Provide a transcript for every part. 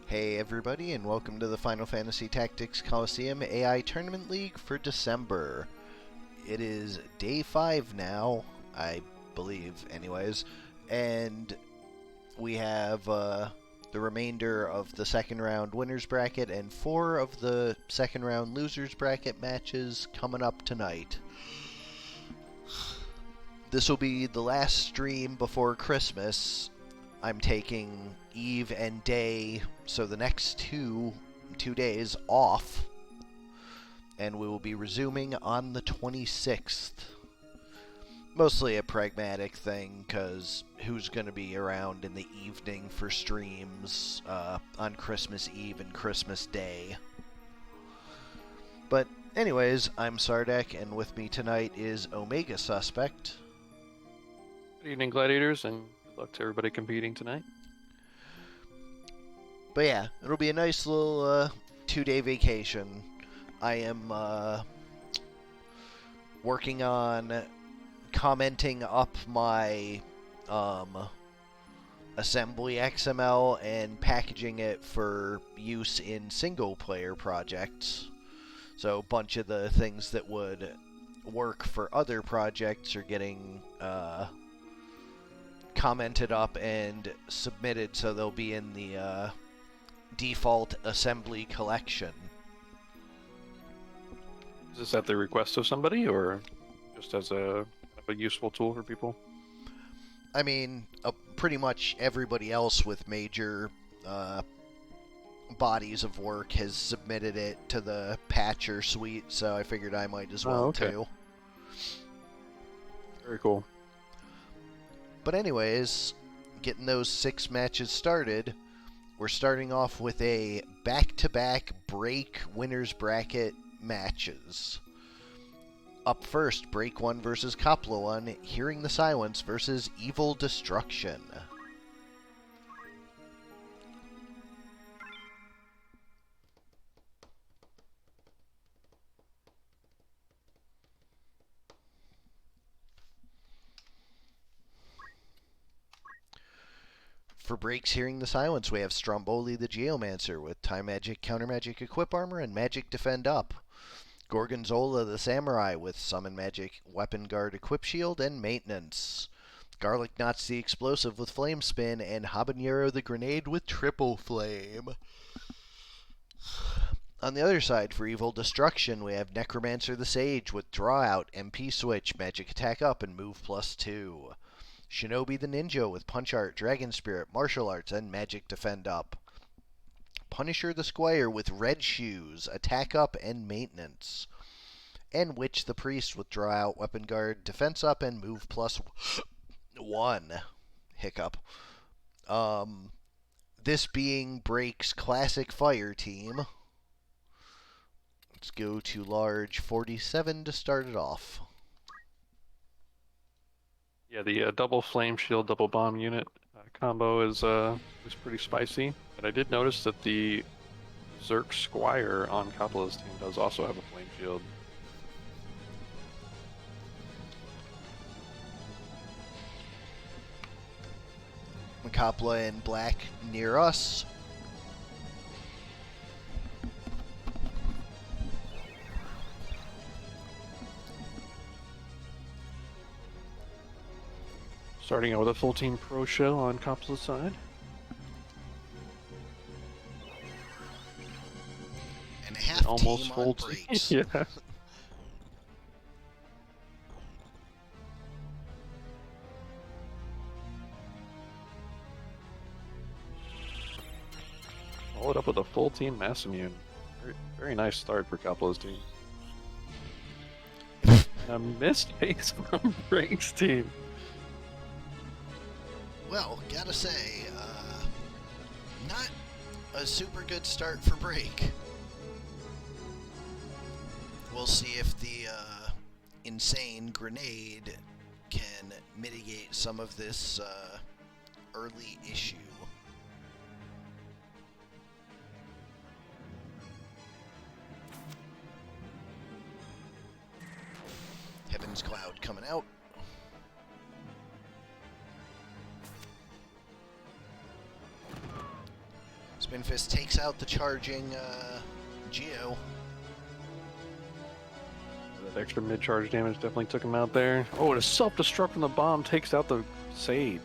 Hey everybody, and welcome to the Final Fantasy Tactics Colosseum AI Tournament League for December. It is day 5 now, I believe, anyways, and we have the remainder of the second round winners bracket and 4 of the second round losers bracket matches coming up tonight. This will be the last stream before Christmas. I'm taking Eve and Day, so the next two days off, and we will be resuming on the 26th. Mostly a pragmatic thing, because who's going to be around in the evening for streams on Christmas Eve and Christmas Day? But anyways, I'm Sardek, and with me tonight is Omega Suspect. Good evening, Gladiators, and good luck to everybody competing tonight. But yeah, it'll be a nice little 2-day vacation. I am working on commenting up my assembly XML and packaging it for use in single-player projects. So a bunch of the things that would work for other projects are getting commented up and submitted, so they'll be in the default assembly collection. Is this at the request of somebody, or just as a useful tool for people? I mean, pretty much everybody else with major bodies of work has submitted it to the Patcher suite, so I figured I might as well too. Very cool. But anyways, getting those 6 matches started, we're starting off with a back-to-back break winners bracket matches. Up first, Break 1 versus Coppola 1, Hearing the Silence versus Evil Destruction. For breaks Hearing the Silence, we have Stromboli the Geomancer with Time Magic, Counter Magic, Equip Armor, and Magic Defend Up. Gorgonzola the Samurai with Summon Magic, Weapon Guard, Equip Shield, and Maintenance. Garlic Knots the Explosive with Flame Spin, and Habanero the Grenade with Triple Flame. On the other side, for Evil Destruction, we have Necromancer the Sage with Draw Out, MP Switch, Magic Attack Up, and Move +2. Shinobi the Ninja with Punch Art, Dragon Spirit, Martial Arts, and Magic Defend Up. Punisher the Squire with Red Shoes, Attack Up, and Maintenance. And Witch the Priest with Draw Out, Weapon Guard, Defense Up, and Move +1. Hiccup. This being Break's classic fire team. Let's go to large 47 to start it off. Yeah, the double flame shield, double bomb unit combo is pretty spicy. But I did notice that the Zerk Squire on Coppola's team does also have a flame shield. Coppola in black near us. Starting out with a full team pro show on Coppola's side. And a half Almost team full on breaks. Yeah. Followed up with a full team mass immune. Very nice start for Coppola's team. A missed base from Break's team. Well, gotta say, not a super good start for Break. We'll see if the insane grenade can mitigate some of this early issue. Heaven's Cloud coming out. Spinfist takes out the charging Geo. That extra mid-charge damage definitely took him out there. Oh, and a self-destruct from the bomb takes out the Sage.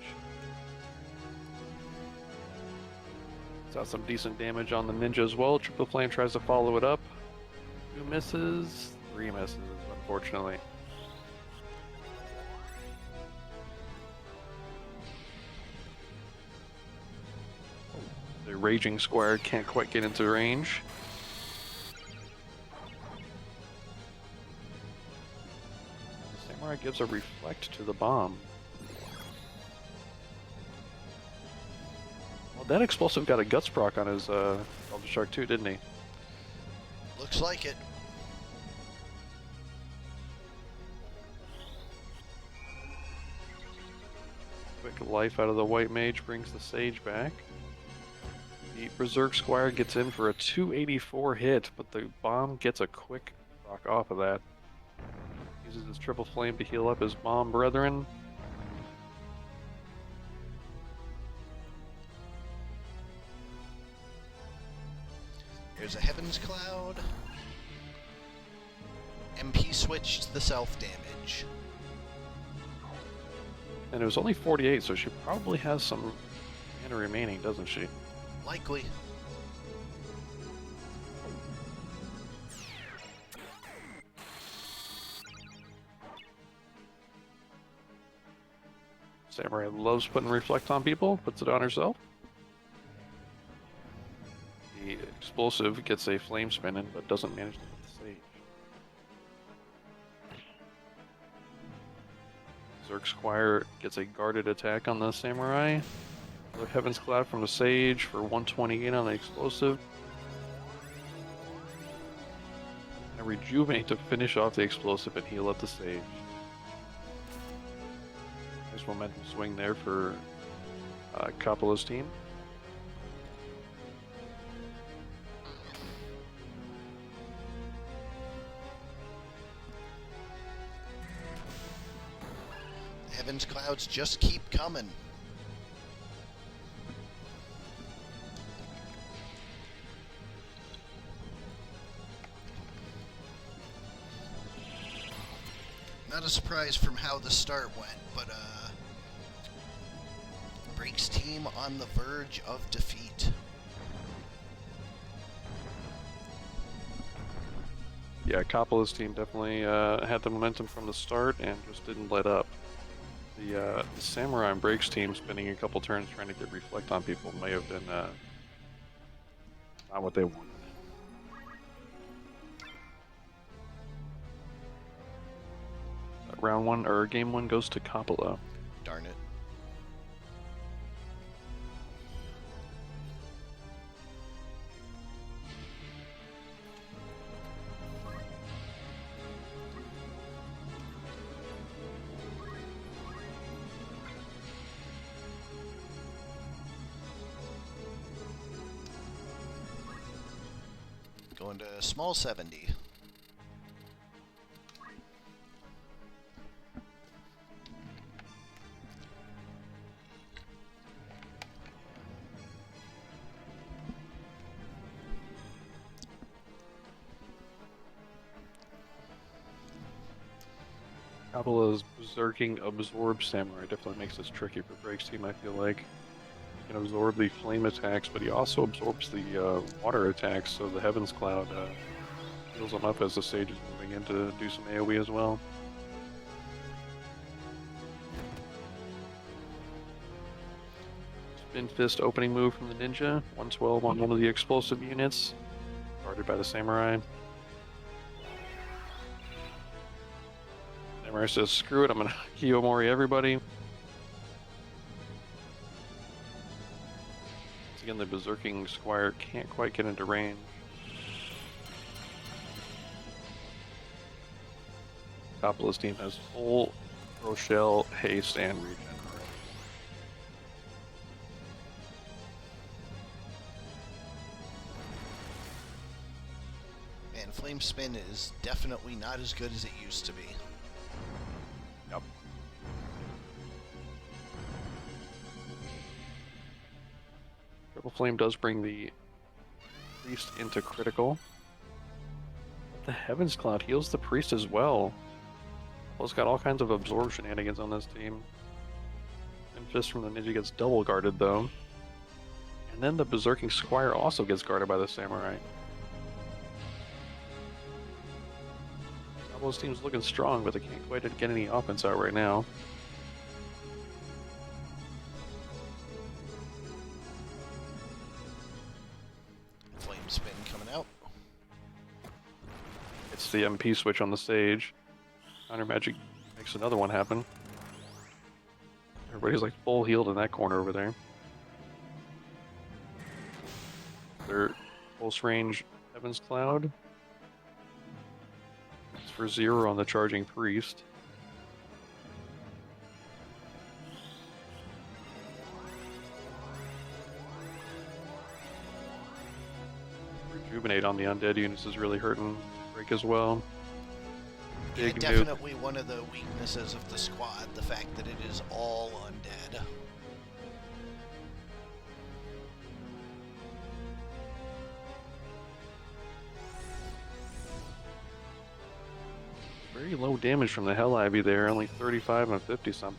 Got some decent damage on the ninja as well. Triple Flame tries to follow it up. 2 misses, 3 misses, unfortunately. The Raging Squire can't quite get into range. The Samurai gives a reflect to the bomb. Well, that explosive got a guts proc on his Elder Shark too, didn't he? Looks like it. Quick life out of the White Mage brings the Sage back. The Berserk Squire gets in for a 284 hit, but the bomb gets a quick proc off of that. Uses his Triple Flame to heal up his bomb brethren. There's a Heaven's Cloud. MP switched the self-damage. And it was only 48, so she probably has some mana remaining, doesn't she? Likely. Samurai loves putting Reflect on people, puts it on herself. The explosive gets a flame spin in, but doesn't manage to hit the Sage. Berserk Squire gets a guarded attack on the Samurai. Another Heaven's Cloud from the Sage for 128 on the explosive. And Rejuvenate to finish off the explosive and heal up the Sage. Nice momentum swing there for Coppola's team. Heaven's Clouds just keep coming. Not a surprise from how the start went, but Break's team on the verge of defeat. Yeah, Coppola's team definitely had the momentum from the start and just didn't let up. The Samurai and Breaks team spending a couple turns trying to get Reflect on people may have been not what they wanted. Round 1 or game 1 goes to Coppola. Darn it. Going to small 70. Coppola's berserking Absorb Samurai definitely makes this tricky for Break's team, I feel like. He can absorb the flame attacks, but he also absorbs the water attacks, so the Heaven's Cloud heals him up as the Sage is moving in to do some AoE as well. Spin Fist opening move from the Ninja, 112 on one of the explosive units, guarded by the Samurai. Samurai says, screw it, I'm gonna Kiyomori everybody. Again, the Berserking Squire can't quite get into range. Coppola's team has full Rochelle, haste, and regen. Man, Flame Spin is definitely not as good as it used to be. Yep. Triple Flame does bring the Priest into critical. But the Heaven's Cloud heals the Priest as well. Well, it's got all kinds of absorb shenanigans on this team. And Fist from the Ninja gets double guarded though. And then the Berserking Squire also gets guarded by the Samurai. Coppo's team's looking strong, but they can't quite get any offense out right now. Flame spin coming out. It's the MP switch on the stage. Counter Magic makes another one happen. Everybody's like full healed in that corner over there. Their pulse range Heaven's Cloud. It's for 0 on the charging Priest. Rejuvenate on the undead units is really hurting Break as well. Yeah, Big definitely one of the weaknesses of the squad, the fact that it is all undead. Very low damage from the Hell Ivy there, only 35 and 50 something.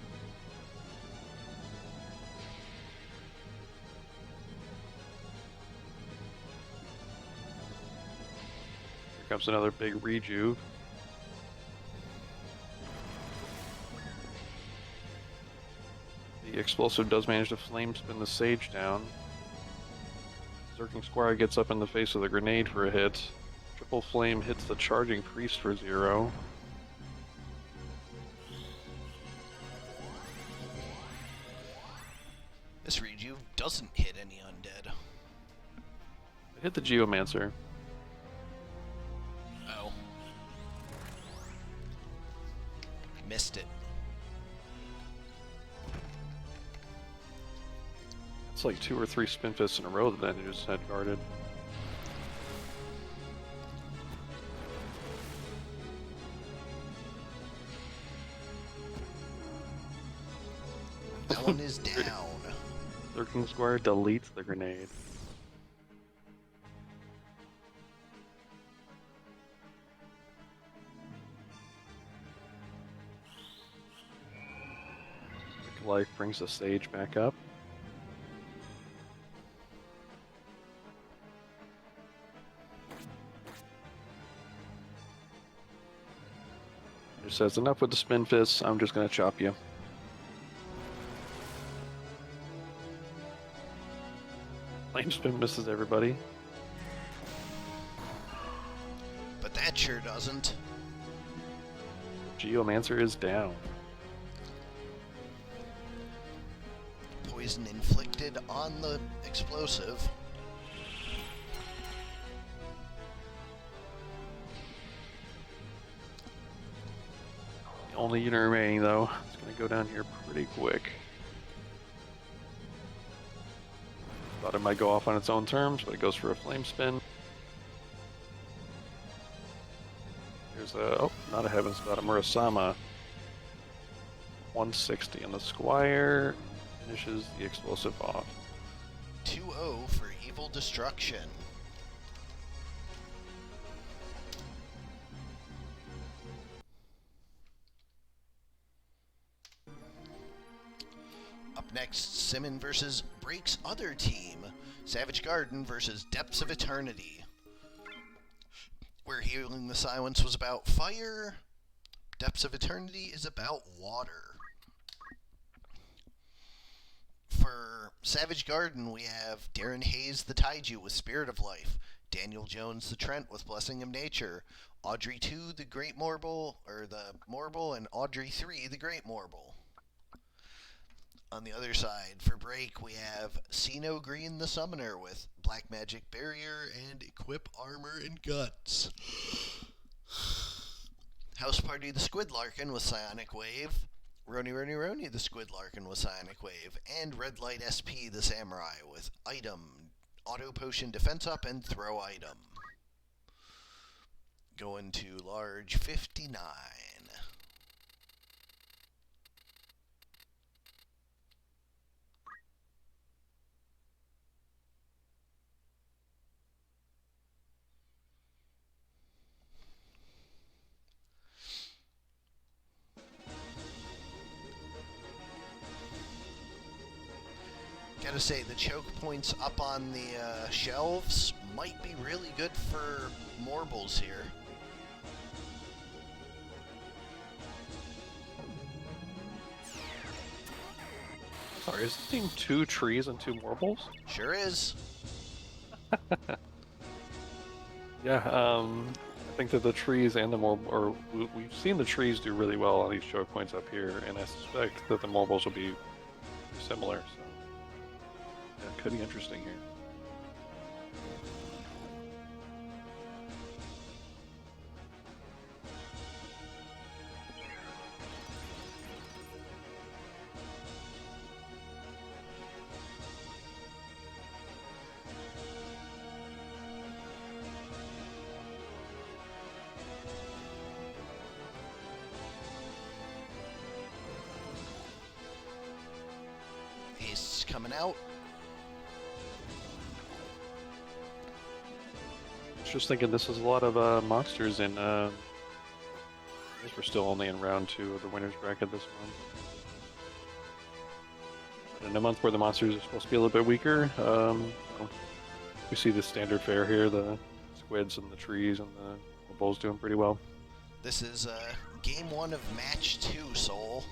Here comes another big rejuve. The explosive does manage to flame spin the Sage down. Berserking Squire gets up in the face of the grenade for a hit. Triple Flame hits the charging Priest for 0. This rejuve doesn't hit any undead. It hit the Geomancer. Oh. Missed it. It's like 2 or 3 Spin Fists in a row that then just had guarded. That one is down. Berserking Squire deletes the grenade. Quick Life brings the Sage back up. It says, enough with the Spin Fists, I'm just gonna chop you. Flame Spin misses everybody. But that sure doesn't. Geomancer is down. Poison inflicted on the explosive. The only unit remaining though, it's gonna go down here pretty quick. Thought it might go off on its own terms, but it goes for a flame spin. There's a, oh, not a Heaven's Cloud, a Murasama. 160 on the Squire, finishes the explosive off. 2-0 for Evil Destruction. Up next, Simmon versus Break's other team, Savage Garden versus Depths of Eternity. Where Healing the Silence was about fire, Depths of Eternity is about water. For Savage Garden, we have Darren Hayes the Taiju with Spirit of Life, Daniel Jones the Trent with Blessing of Nature, Audrey 2 the Great Morble, and Audrey 3 the Great Morble. On the other side, for Break, we have Sino Green the Summoner with Black Magic Barrier and Equip Armor and Guts. House Party the Squid Larkin with Psionic Wave, Roni the Squid Larkin with Psionic Wave, and Red Light SP the Samurai with Item, Auto Potion Defense Up, and Throw Item. Going to large 59. gotta say, the choke points up on the shelves might be really good for Morbles here. Sorry, is this team 2 trees and 2 marbles? Sure is. Yeah, I think that the trees and the marble, or we've seen the trees do really well on these choke points up here, and I suspect that the marbles will be similar, so yeah, it could be interesting here. Ace coming out. Just thinking this is a lot of monsters in, I guess we're still only in round 2 of the winner's bracket this month. But in a month where the monsters are supposed to be a little bit weaker, we see the standard fare here, the squids and the trees and the bulls doing pretty well. This is game 1 of match 2, Soul.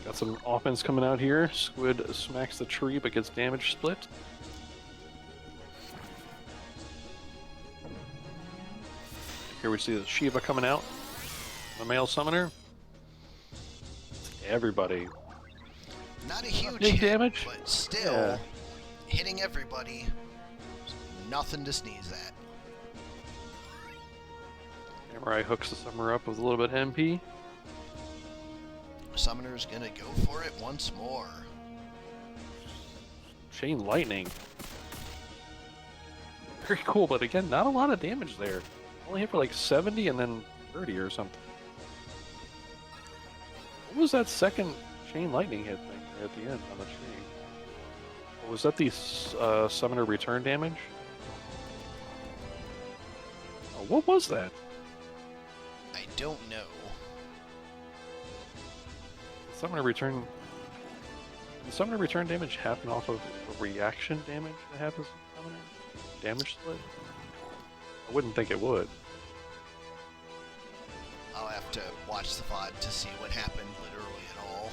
Got some offense coming out here. Squid smacks the tree but gets damage split. Here we see the Shiva coming out. The male summoner. Everybody. Not a huge big hit, damage, but still, yeah. Hitting everybody, nothing to sneeze at. Samurai hooks the summoner up with a little bit of MP. Summoner's gonna go for it once more. Chain lightning. Very cool, but again, not a lot of damage there. Only hit for like 70 and then 30 or something. What was that second chain lightning hit thing there at the end on the tree? Or was that the summoner return damage? Oh, what was that? I don't know. Summoner return. Did the summoner return damage happen off of a reaction damage that happens to summoner? Damage split? I wouldn't think it would. I'll have to watch the VOD to see what happened literally at all.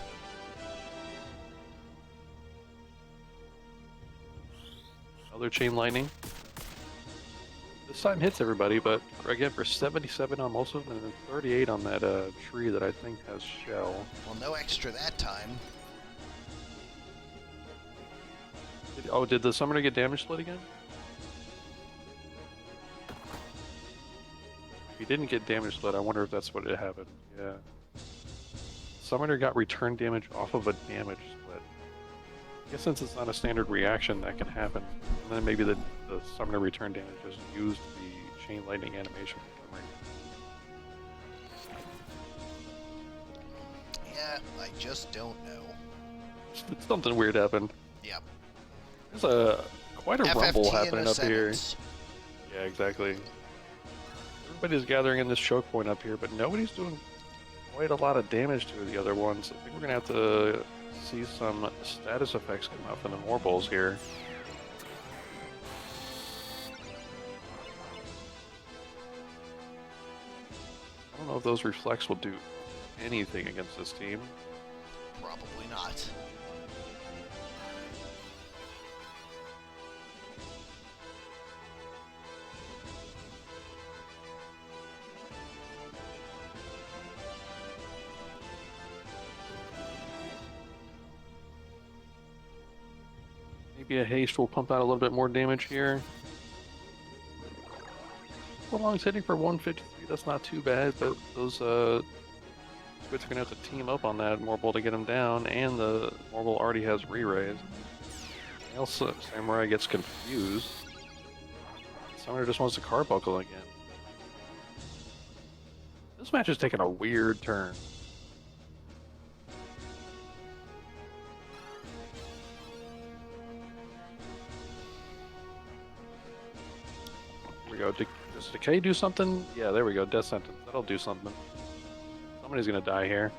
Another chain lightning. This time hits everybody, but again for 77 on most of them and then 38 on that tree that I think has shell. Well, no extra that time. Did the summoner get damage split again? If he didn't get damage split, I wonder if that's what it happened. Yeah. Summoner got return damage off of a damage split. I guess since it's not a standard reaction, that can happen. And then maybe the summoner return damage just used the chain lightning animation for some reason. Yeah, I just don't know. Something weird happened. Yep. There's quite a FFT rumble in happening a up here. sentence. Yeah, exactly. Everybody's gathering in this choke point up here, but nobody's doing quite a lot of damage to the other ones. I think we're gonna have to see some status effects come out from the Morbles here. I don't know if those reflects will do anything against this team. Probably not. Maybe a haste will pump out a little bit more damage here. Prolong's hitting for 153, that's not too bad, but those squids are going to have to team up on that Morble to get him down, and the Morble already has re-raise. Also, Samurai gets confused. Summoner just wants to carbuncle again. This match is taking a weird turn. Here we go. Does Decay do something? Yeah, there we go. Death Sentence. That'll do something. Somebody's gonna die here.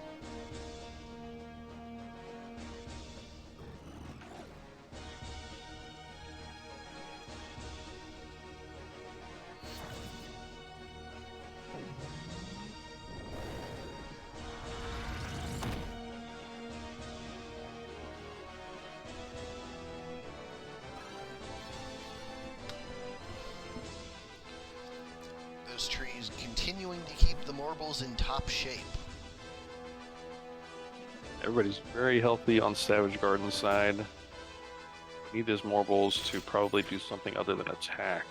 Those trees continuing to keep the marbles in top shape. Everybody's very healthy on Savage Garden's side. We need his marbles to probably do something other than attack.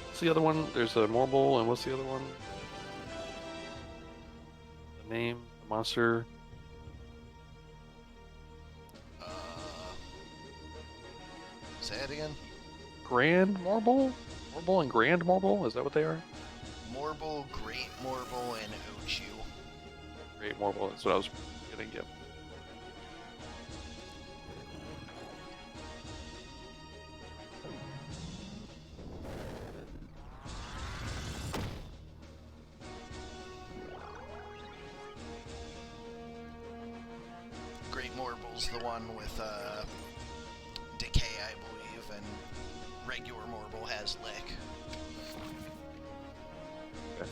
What's the other one? There's a marble, and what's the other one? The name, the monster. Say it again. Grand Marble? Marble and Grand Marble? Is that what they are? Marble, Great Marble, and Ochu. Great Marble, that's what I was getting, yep. Great Marble's the one with Decay, I believe, and regular Marble has Lick. Okay.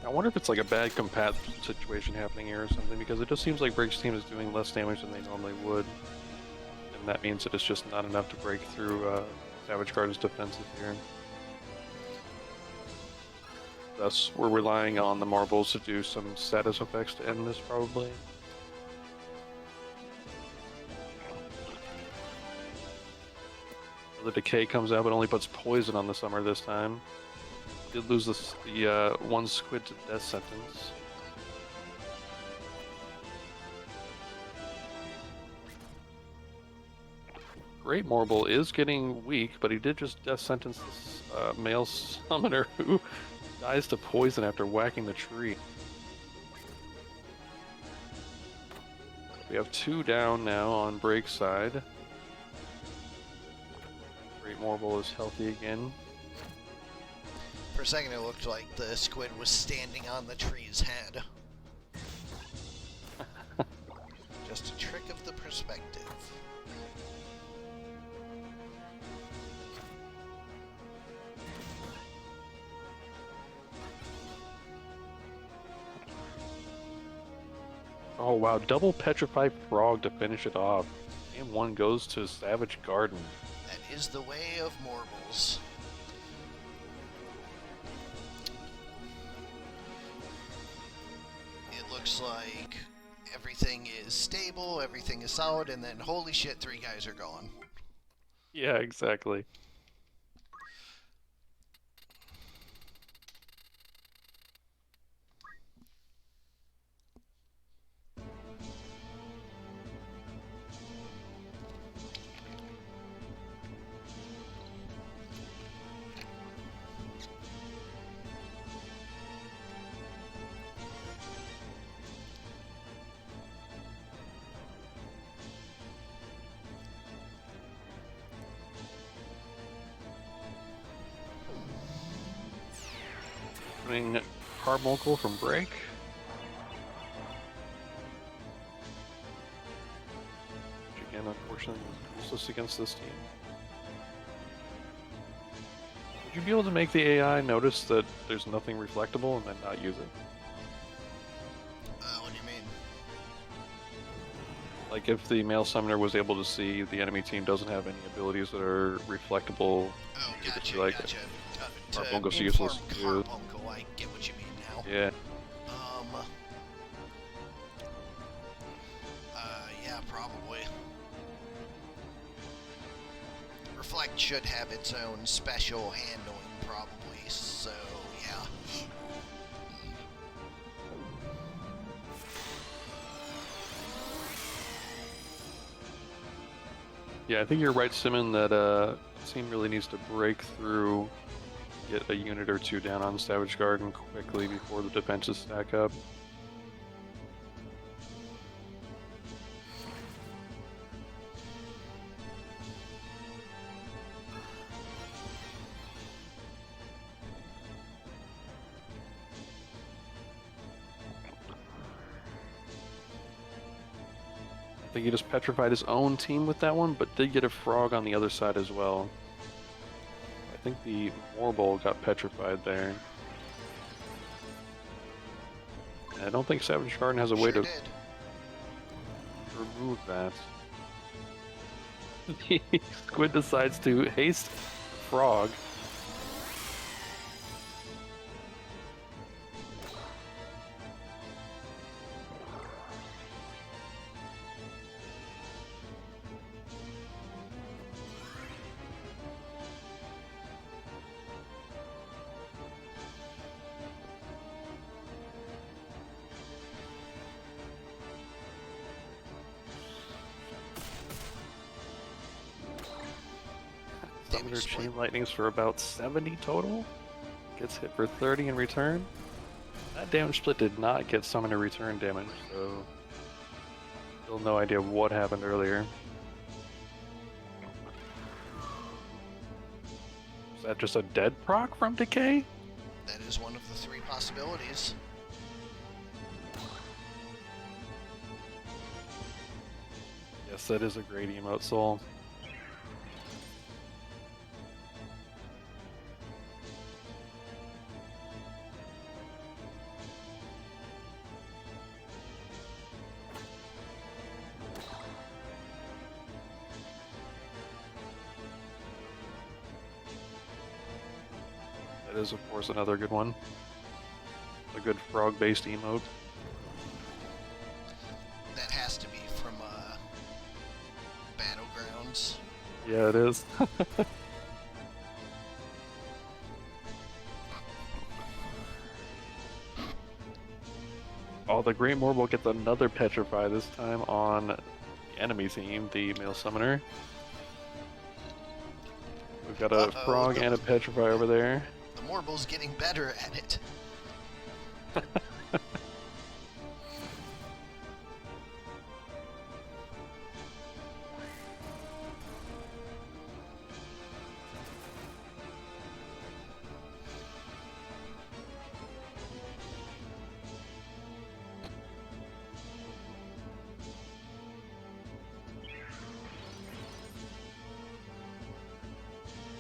I wonder if it's like a bad compat situation happening here or something, because it just seems like Briggs' team is doing less damage than they normally would. And that means that it's just not enough to break through Savage Garden's defenses here. Thus, we're relying on the marbles to do some status effects to end this, probably. The Decay comes out, but only puts poison on the summer this time. Did lose the one squid to death sentence. Great Marble is getting weak, but he did just death sentence this male summoner who dies to poison after whacking the tree. We have 2 down now on Break's side. Great Marble is healthy again. For a second, it looked like the squid was standing on the tree's head. Just a trick of the perspective. Oh wow, double Petrified Frog to finish it off. And 1 goes to Savage Garden. That is the way of marbles. It looks like everything is stable, everything is solid, and then holy shit, 3 guys are gone. Yeah, exactly. Opening Carbuncle from Break. Which again, unfortunately, was useless against this team. Would you be able to make the AI notice that there's nothing reflectable and then not use it? What do you mean? Like if the male summoner was able to see the enemy team doesn't have any abilities that are reflectable. Oh, you could gotcha, be like, gotcha. Carbuncle's To useless. inform Carbuncle, I get what you mean now. Yeah. Yeah, probably. Reflect should have its own special handling, probably, so, yeah. Yeah, I think you're right, Simmon, that team really needs to break through, get a unit or 2 down on Savage Garden quickly before the defenses stack up. I think he just petrified his own team with that one, but did get a frog on the other side as well. I think the Morbol got petrified there. And I don't think Savage Garden has a way to did. remove that. The Squid decides to haste frog. Summoner Chain Lightnings for about 70 total. Gets hit for 30 in return. That damage split did not get Summoner return damage, so still no idea what happened earlier. Is that just a dead proc from Decay? That is one of the 3 possibilities. Yes, that is a great emote soul. That is, of course, another good one. A good frog-based emote. That has to be from Battlegrounds. Yeah, it is. Oh, the Great Morbol gets another Petrify, this time on the enemy team, the male summoner. We've got a frog and a Petrify over there. The Morbol's getting better at it.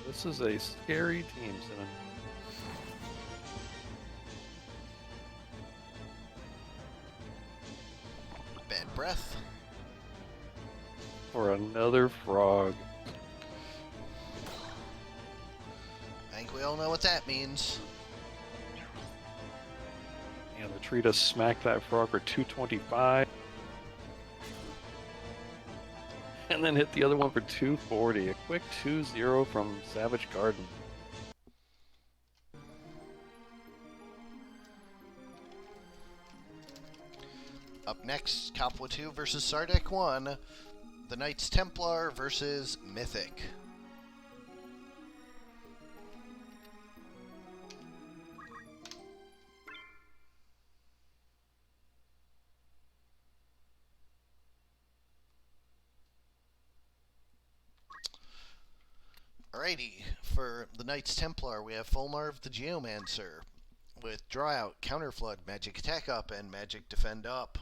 This is a scary team, Simmon. Bad breath. For another frog. I think we all know what that means. And the tree does smack that frog for 225. And then hit the other one for 240. A quick 2-0 from Savage Garden. Up next, Coppola 2 versus Sardek 1. The Knights Templar versus Mythic. Alrighty, for the Knights Templar, we have Fulmarv the Geomancer with Draw Out, Counterflood, Magic Attack Up, and Magic Defend Up.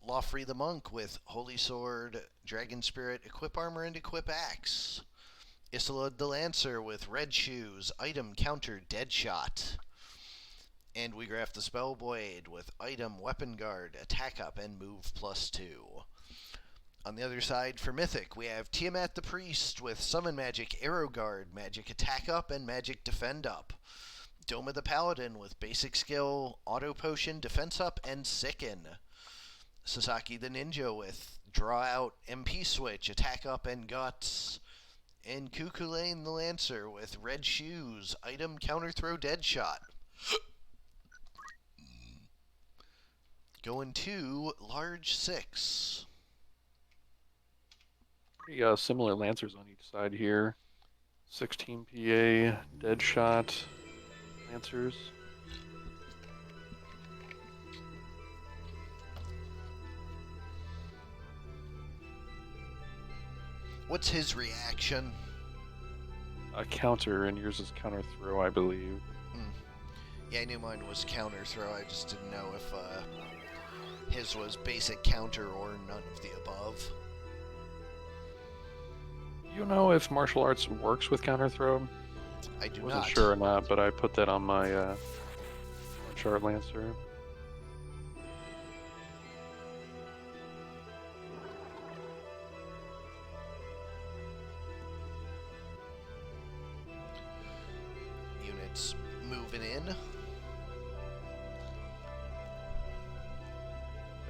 Lawfree the Monk with Holy Sword, Dragon Spirit, Equip Armor, and Equip Axe. Isolde the Lancer with Red Shoes, Item Counter Deadshot. And we graph the Spellblade with Item Weapon Guard, Attack Up, and Move +2. On the other side, for Mythic, we have Tiamat the Priest with Summon Magic, Arrow Guard, Magic Attack Up, and Magic Defend Up. Doma the Paladin with Basic Skill, Auto Potion, Defense Up, and Sicken. Sasaki the Ninja with Draw Out, MP Switch, Attack Up, and Guts. And Kukulane the Lancer with Red Shoes, Item Counter Throw Deadshot. Going to Large 6. Pretty similar Lancers on each side here. 16 PA, Deadshot, Lancers. What's his reaction? A counter, and yours is counter throw, I believe. Yeah, I knew mine was counter throw. I just didn't know if His was basic counter or none of the above. You know if martial arts works with counter throw? I do Wasn't not. sure or not, but I put that on my chart lancer. Units moving in. It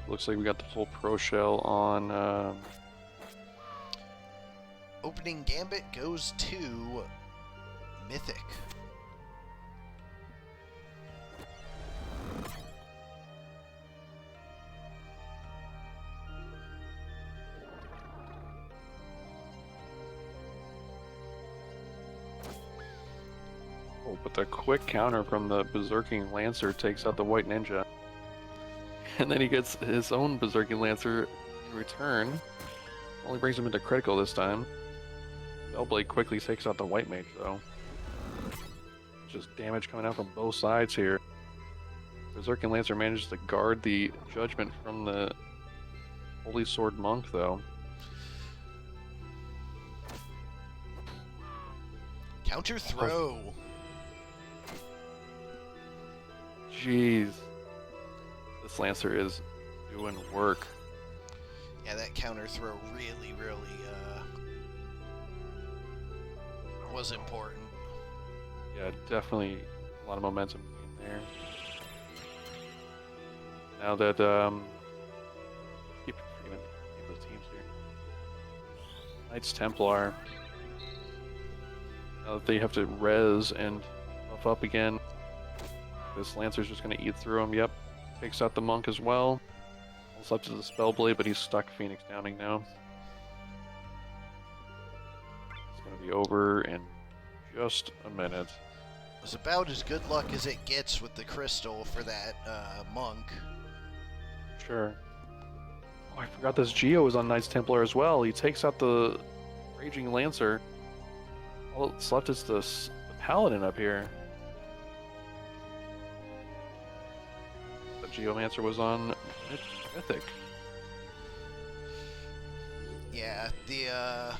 looks like we got the full pro shell on. Opening gambit goes to Mythic. Oh, but the quick counter from the Berserking Lancer takes out the White Ninja. And then he gets his own Berserking Lancer in return. Only brings him into critical this time. Spellblade quickly takes out the White Mage, though. Just damage coming out from both sides here. Berserking Lancer manages to guard the judgment from the Holy Sword Monk, though. Counter throw. Jeez. This Lancer is doing work. Yeah, that counter throw really was important. Yeah, definitely a lot of momentum in there. Now that keep even those teams here. Knights Templar. Now that they have to res and buff up again, this Lancer's just gonna eat through them. Yep, takes out the monk as well. Almost up to the Spellblade, but he's stuck Phoenix Downing now. It's gonna be over in just a minute. It was about as good luck as it gets with the crystal for that monk. Sure. Oh, I forgot this Geo is on Knights Templar as well. He takes out the Raging Lancer. All that's left is the Paladin up here. The Geomancer was on Mythic. Yeah, the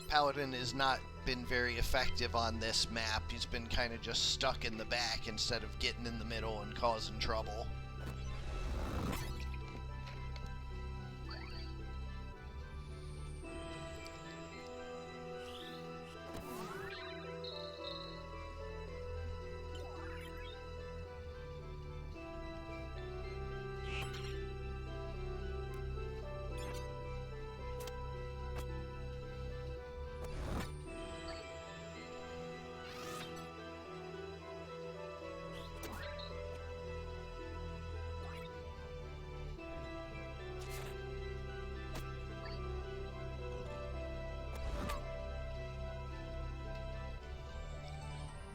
Paladin has not been very effective on this map. He's been kind of just stuck in the back instead of getting in the middle and causing trouble.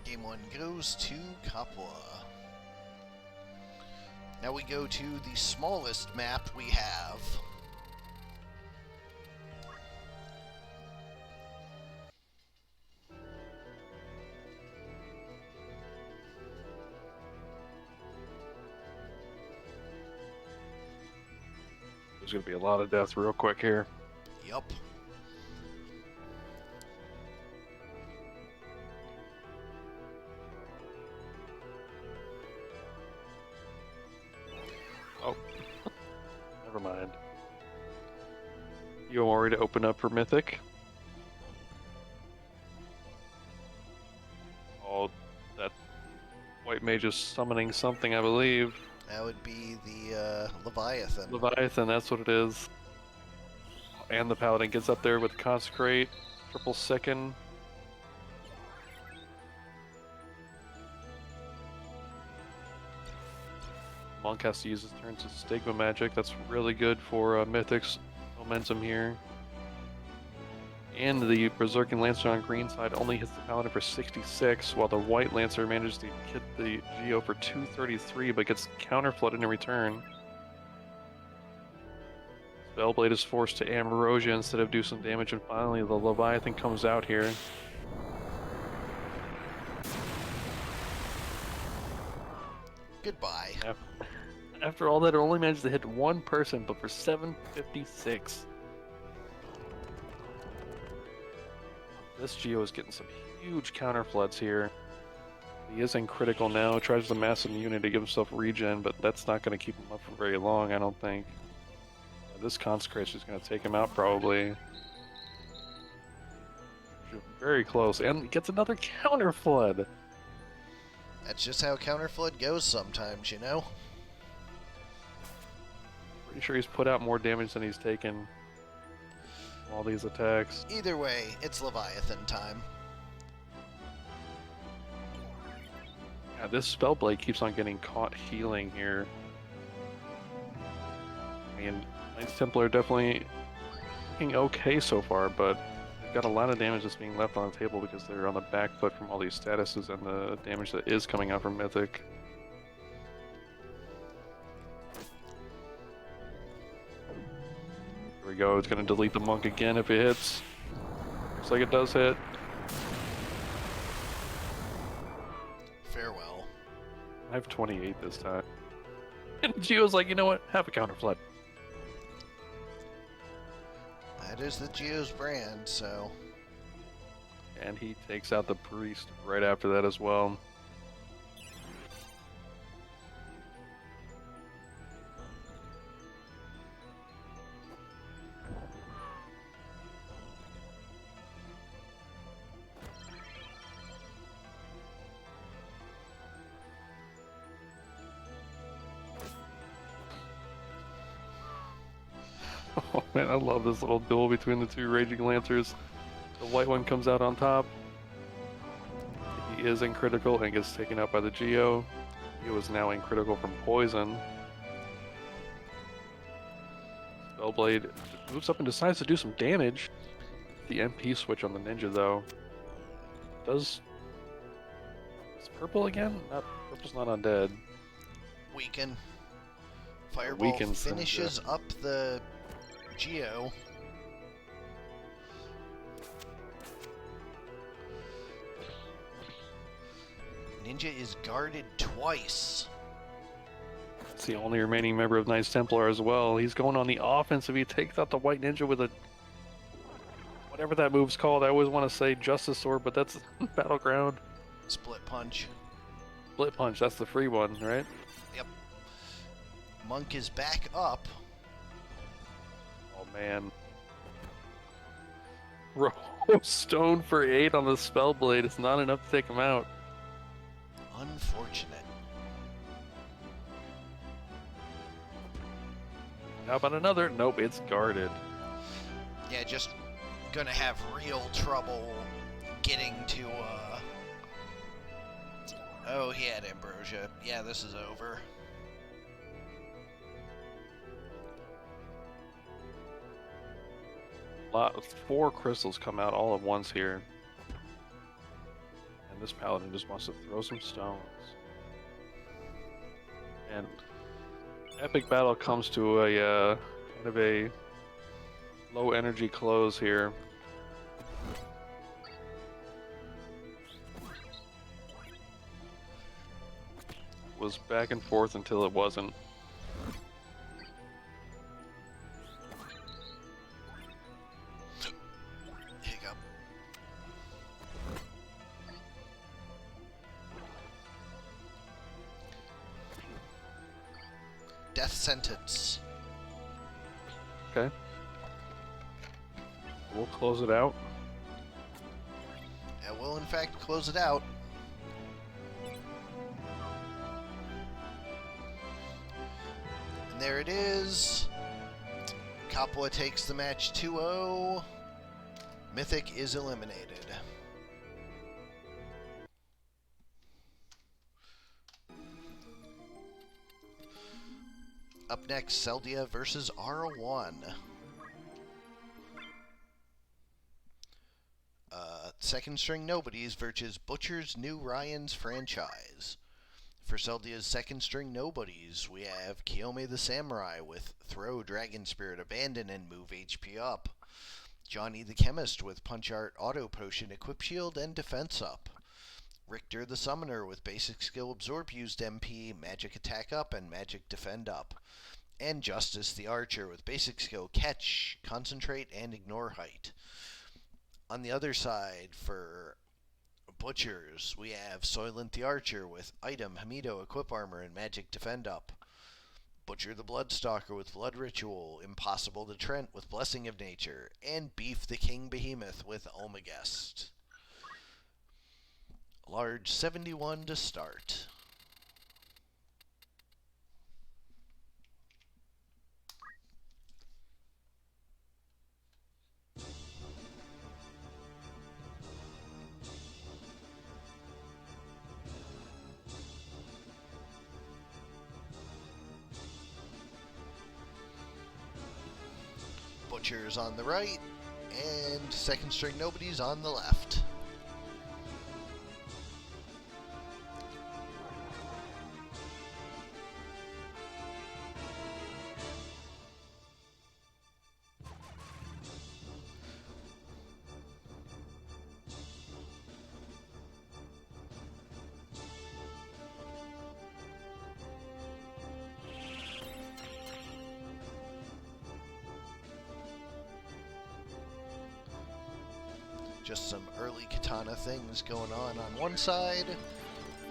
Game 1 goes to Coppola. Now we go to the smallest map we have. There's going to be a lot of death real quick here. Yup. Oh, never mind. Yomori to open up for Mythic. Oh, that White Mage is summoning something, I believe. That would be the Leviathan. Leviathan, that's what it is. And the Paladin gets up there with Consecrate, triple sicken. Monk has to use his turn to Stigma Magic. That's really good for Mythic's momentum here. And the Berserking Lancer on green side only hits the Paladin for 66, while the White Lancer manages to hit the Geo for 233, but gets counterflooded in return. Spellblade is forced to Ambrosia instead of do some damage, and finally the Leviathan comes out here. Goodbye. Yep. After all that, it only managed to hit one person, but for 756. This Geo is getting some huge counter floods here. He is in critical now, tries to mass immunity to give himself regen, but that's not going to keep him up for very long, I don't think. Yeah, this consecration is going to take him out, probably. Very close, and he gets another counter flood. That's just how counter flood goes sometimes, you know? Pretty sure he's put out more damage than he's taken from all these attacks. Either way, it's Leviathan time. Yeah, this Spellblade keeps on getting caught healing here. I mean, Knights Templar are definitely looking okay so far, but they've got a lot of damage that's being left on the table because they're on the back foot from all these statuses and the damage that is coming out from Mythic. Here we go, it's going to delete the monk again if it hits. Looks like it does hit. Farewell. I have 28 this time. And Geo's like, you know what? Have a counter flood. That is the Geo's brand, so... And he takes out the priest right after that as well. Oh man, I love this little duel between the two Raging Lancers. The white one comes out on top. He is in critical and gets taken out by the Geo. Geo is now in critical from poison. Spellblade moves up and decides to do some damage. The MP switch on the ninja though. Does... It's purple again? Purple's not undead. Weaken. Fireball Weakens finishes up the Geo. Ninja is guarded twice. It's the only remaining member of Knights Templar as well. He's going on the offensive. He takes out the white ninja with a... whatever that move's called. I always want to say Justice Sword, but that's Battleground. Split punch. Split Punch, that's the free one, right? Yep. Monk is back up. Oh man. Stone for 8 on the Spellblade. It's not enough to take him out. Unfortunate. How about another? Nope, it's guarded. Yeah, just gonna have real trouble getting to, Oh, he had Ambrosia. Yeah, this is over. Four crystals come out all at once here. And this paladin just wants to throw some stones. And epic battle comes to a kind of a low energy close here. Was back and forth until it wasn't. Hiccup. Death sentence. Okay. We'll close it out. Yeah, we'll in fact close it out. And there it is. Coppola takes the match 2-0. Mythic is eliminated. Up next, Celdia versus R1. Second string nobodies versus Butcher's New Ryan's franchise. For Celdia's second string nobodies, we have Kiyome the Samurai with Throw, Dragon Spirit, Abandon, and Move HP up. Johnny the Chemist with Punch Art, Auto Potion, Equip Shield, and Defense up. Richter the Summoner with basic skill absorb used MP, magic attack up, and magic defend up. And Justice the Archer with basic skill catch, concentrate, and ignore height. On the other side, for Butchers, we have Soylent the Archer with item, Hamido, equip armor, and magic defend up. Butcher the Bloodstalker with Blood Ritual, Impossible to Trent with Blessing of Nature, and Beef the King Behemoth with Omagest. Large 71 to start. Butcher's on the right, and second string nobody's on the left. Just some early katana things going on one side,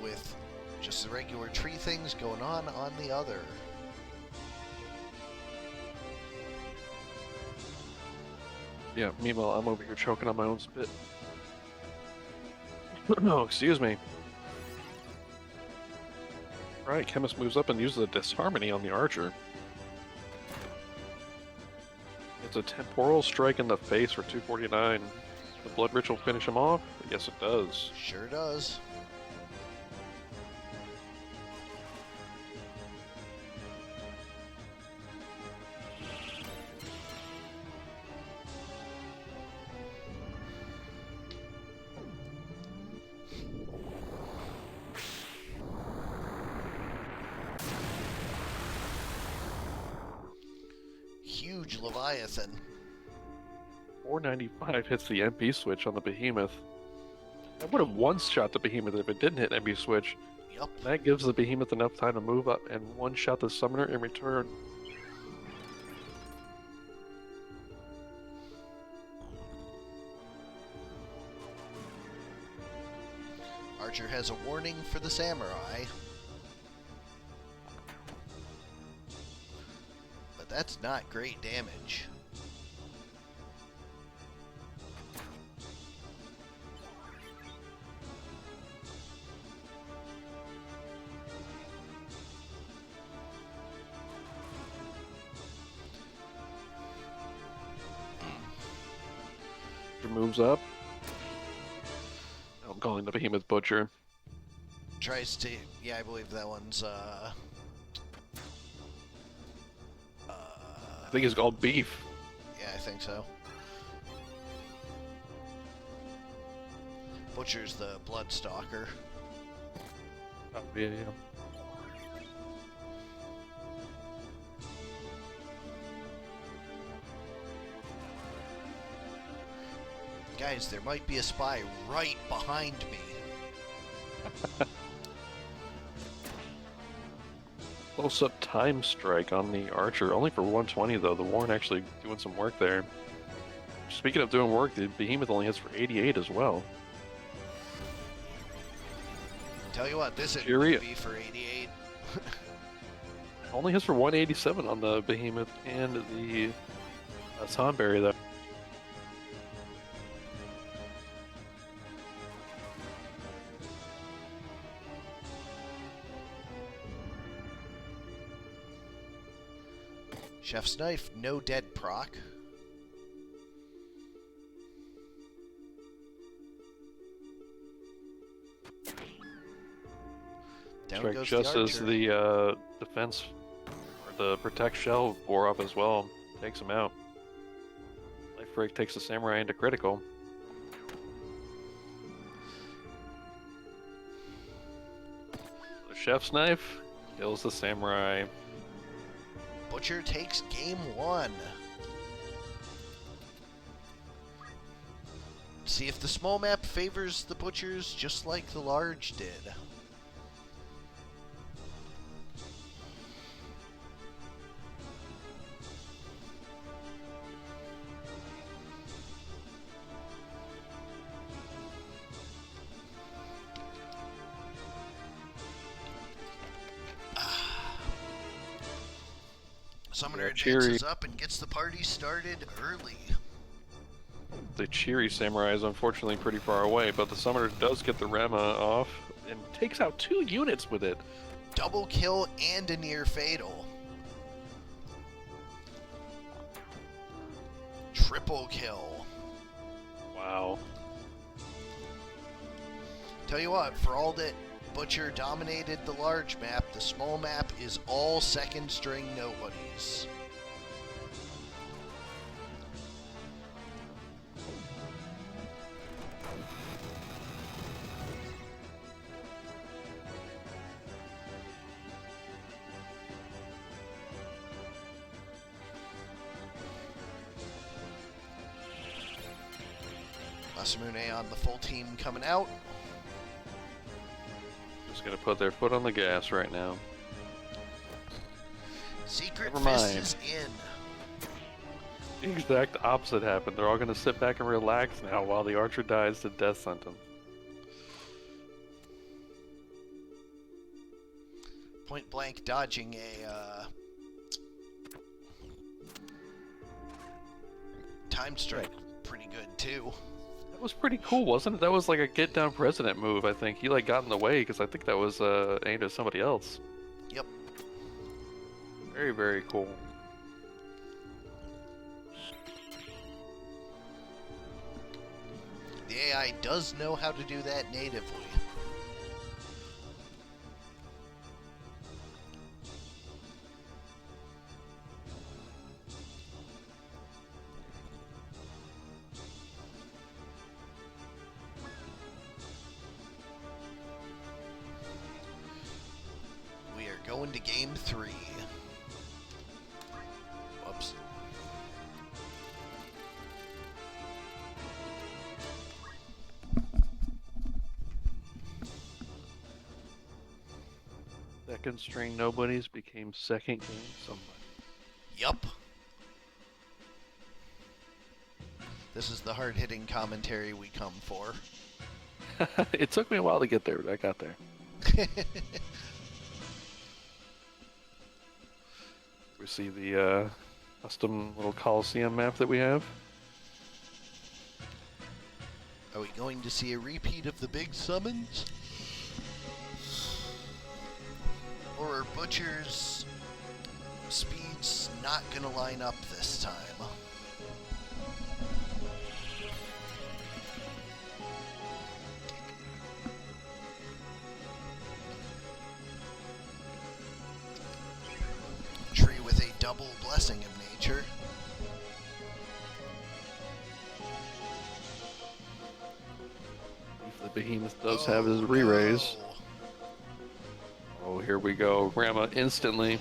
with just the regular tree things going on the other. Yeah, meanwhile, I'm over here choking on my own spit. Oh, excuse me. Right, Chemist moves up and uses a Disharmony on the Archer. It's a temporal strike in the face for 249. The Blood Ritual finish him off? Yes, it does. Sure does. Huge Leviathan. 495 hits the MP switch on the Behemoth. I would have one-shot the Behemoth if it didn't hit MP switch. Yup. That gives the Behemoth enough time to move up and one-shot the Summoner in return. Archer has a warning for the Samurai. But that's not great damage. Moves up. I'm calling the Behemoth Butcher. Tries to, yeah, I believe that one's, I think it's called Beef. yeah, I think so. Butcher's the Bloodstalker. Oh, yeah. Guys, there might be a spy right behind me. Close-up time strike on the Archer, only for 120 though. The Warren actually doing some work there. Speaking of doing work, the Behemoth only hits for 88 as well. Tell you what, this is Fury- be for 88. Only hits for 187 on the Behemoth and the Tonberry though. Chef's Knife, no dead proc. Down Strike goes just the as Archer. the defense, or the Protect Shell wore off as well. Takes him out. Life Break takes the Samurai into critical. The Chef's Knife kills the Samurai. Butcher takes game one. See if the small map favors the butchers just like the large did. Summoner advances up and gets the party started early. The cheery samurai is unfortunately pretty far away, but the summoner does get the Rema off and takes out 2 units with it. Double kill and a near fatal. Triple kill. Wow. Tell you what, for all that Butcher dominated the large map, the small map is all second string nobodies. Masamune on the full team coming out. Just gonna put their foot on the gas right now. Secret Never Fist mind. is in. The exact opposite happened. They're all gonna sit back and relax now while the archer dies to death sentence. Point blank dodging a time strike. Pretty good too. That was pretty cool, wasn't it? That was like a get down president move, I think. He like got in the way because I think that was aimed at somebody else. Yep. Very, very cool. The AI does know how to do that natively. We are going to game 3. Whoops. Second string nobodies became second game somebody. Yup. This is the hard-hitting commentary we come for. It took me a while to get there, but I got there. We see the custom little Colosseum map that we have. Are we going to see a repeat of the big summons? Or are Butcher's speeds not going to line up this time? Tree with a double blessing of nature. The behemoth does have his re-raise. No. Oh, here we go. Rama instantly.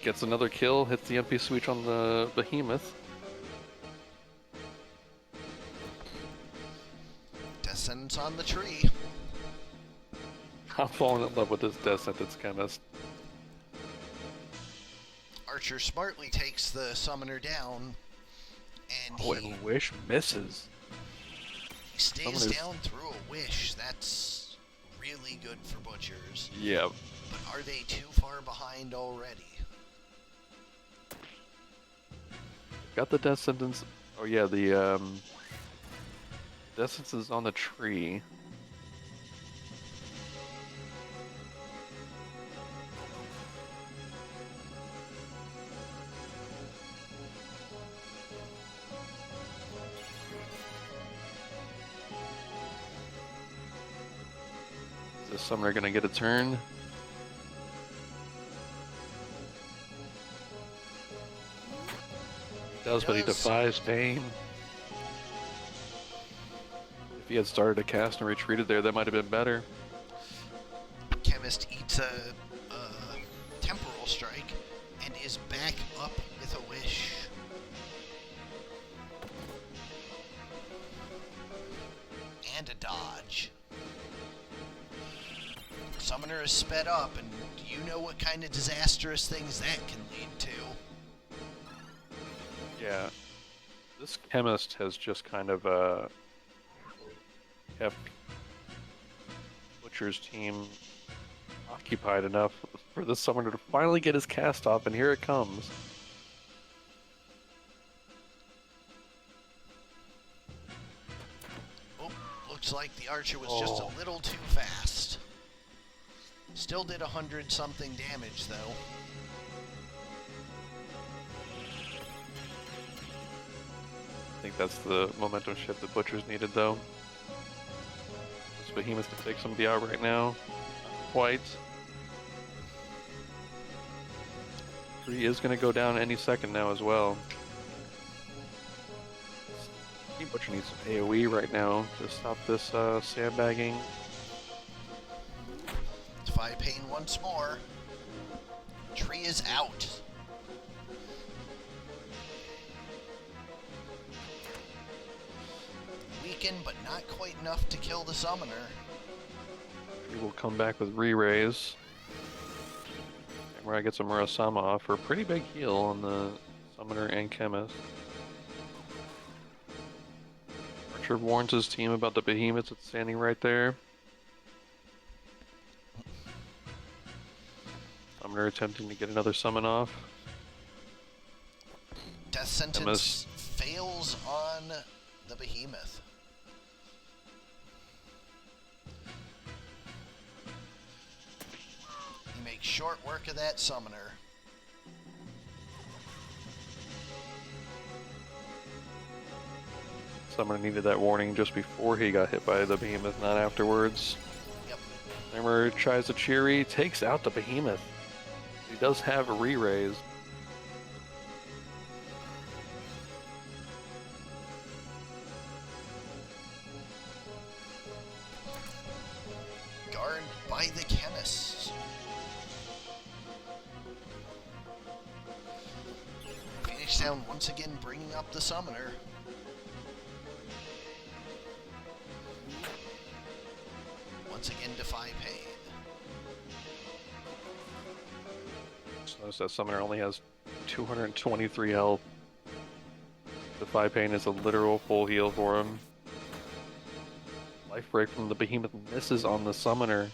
Gets another kill, hits the MP switch on the behemoth. Death sentence on the tree. I'm falling in love with this death sentence chemist. Archer smartly takes the summoner down, and Oh, he and Wish misses. stays Summoner's- down through a wish. That's really good for Butchers. Yeah. But are they too far behind already? Got the death sentence. Oh yeah, the death sentence is on the tree. Is the summoner gonna get a turn? Does, but he Does. defies pain. If he had started a cast and retreated there, that might have been better. Chemist eats a temporal strike and is back up with a wish. dodge. Summoner is sped up, and you know what kind of disastrous things that can lead to. Yeah. This chemist has just kind of kept Butcher's team occupied enough for the summoner to finally get his cast off, and here it comes. Oh, looks like the archer was just a little too fast. Still did 100-something damage, though. I think that's the momentum shift that Butcher's needed, though. This behemoth can take somebody out right now. Not quite. He is going to go down any second now as well. I think Butcher needs some AoE right now to stop this sandbagging. Defy Pain once more. Tree is out. Weakened, but not quite enough to kill the summoner. He will come back with re-raise. Where I get some Murasama off for a pretty big heal on the summoner and chemist. Archer warns his team about the behemoth that's standing right there. Summoner attempting to get another summon off. Death sentence fails on the behemoth. He makes short work of that summoner. Summoner needed that warning just before he got hit by the behemoth, not afterwards. Yep. Hammer tries to cheery, takes out the behemoth. He does have a re-raise. Guard by the chemists. Phoenix Down once again bringing up the summoner. Once again, Defy Pain. Just notice that summoner only has 223 health. Defy Pain is a literal full heal for him. Life break from the behemoth misses on the summoner.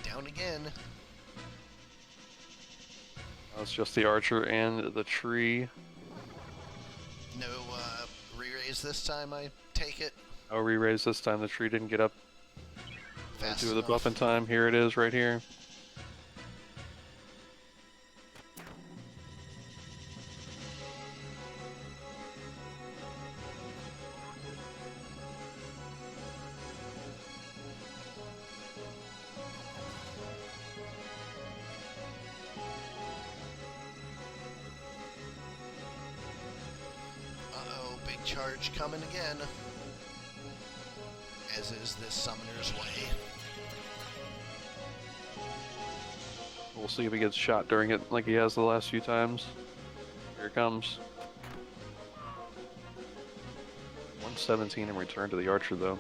Down again. Now it's just the archer and the tree. No re-raise this time, I take it. No re-raise this time. The tree didn't get up. Fast Do the enough. buff in time. Here it is, right here. Uh-oh, big charge coming again. As is this summoner's way. We'll see if he gets shot during it like he has the last few times. Here it comes. 117 in return to the archer, though.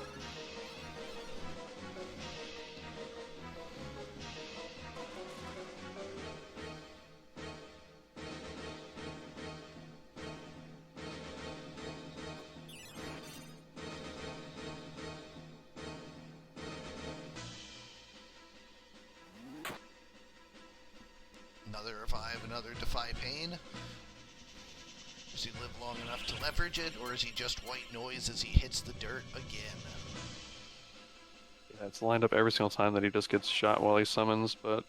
Another revive, another Defy Pain. Does he live long enough to leverage it, or is he just white noise as he hits the dirt again? Yeah, it's lined up every single time that he just gets shot while he summons, but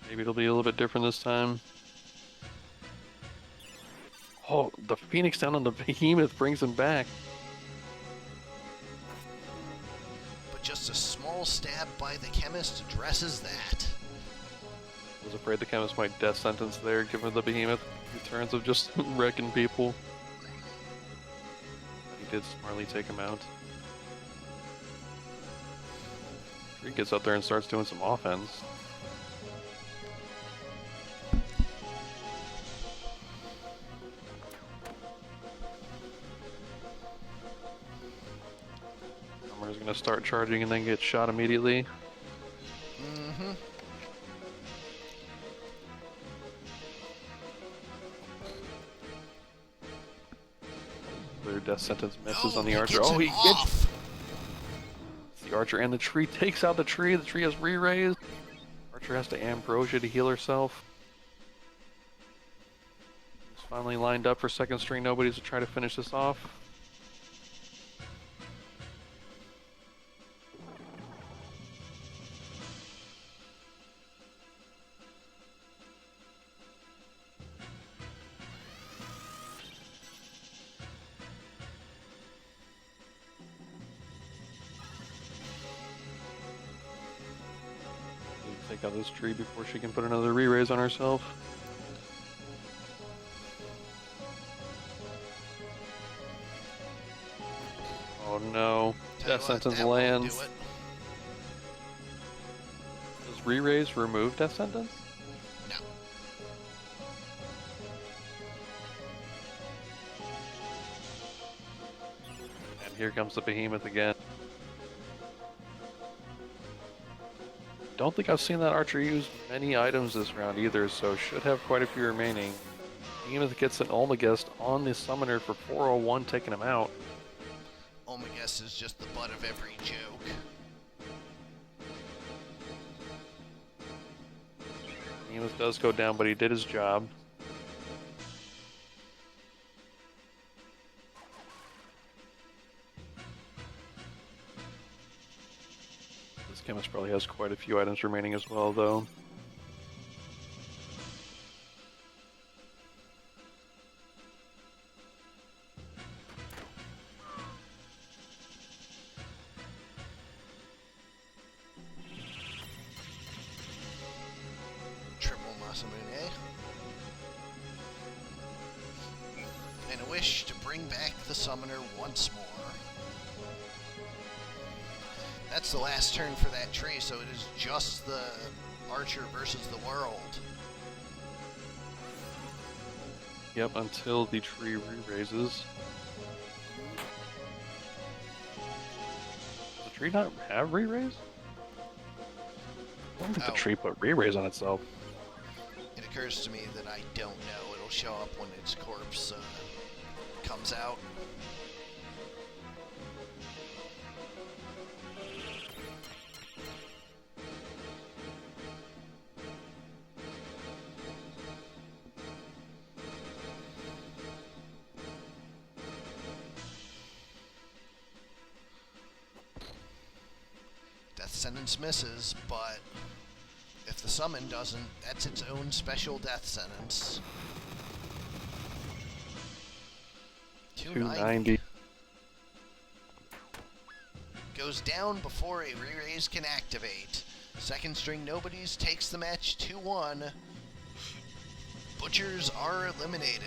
maybe it'll be a little bit different this time. Oh, the Phoenix down on the behemoth brings him back. But just a small stab by the chemist addresses that. I was afraid the chemist might death sentence there, given the behemoth returns of just wrecking people. He did smartly take him out. He gets up there and starts doing some offense. gonna start charging and then get shot immediately. Mm-hmm. Their death sentence misses No, on the he archer. gets Oh, it he off. gets the archer, and the tree takes out the tree. The tree has re-raised. Archer has to ambrosia to heal herself. He's finally lined up for second string nobodies to try to finish this off. Take out this tree before she can put another re-raise on herself. Oh no. Death sentence lands. Does re-raise remove death sentence? No. And here comes the behemoth again. Don't think I've seen that archer use many items this round either, so should have quite a few remaining. Behemoth gets an Olmagest on the summoner for 401, taking him out. Olmagest is just the butt of every joke. Behemoth does go down, but he did his job. This chemist probably has quite a few items remaining as well, though. Triple Masamune. And a wish to bring back the summoner once more. That's the last turn for that tree, so it is just the archer versus the world. Yep, until the tree re-raises. Does the tree not have re-raise? I don't think the tree put re-raise on itself. It occurs to me that I don't know. It'll show up when its corpse comes out. Death sentence misses, but if the summon doesn't, that's its own special death sentence. 290. Goes down before a re-raise can activate. Second string nobodies takes the match 2-1. Butchers are eliminated.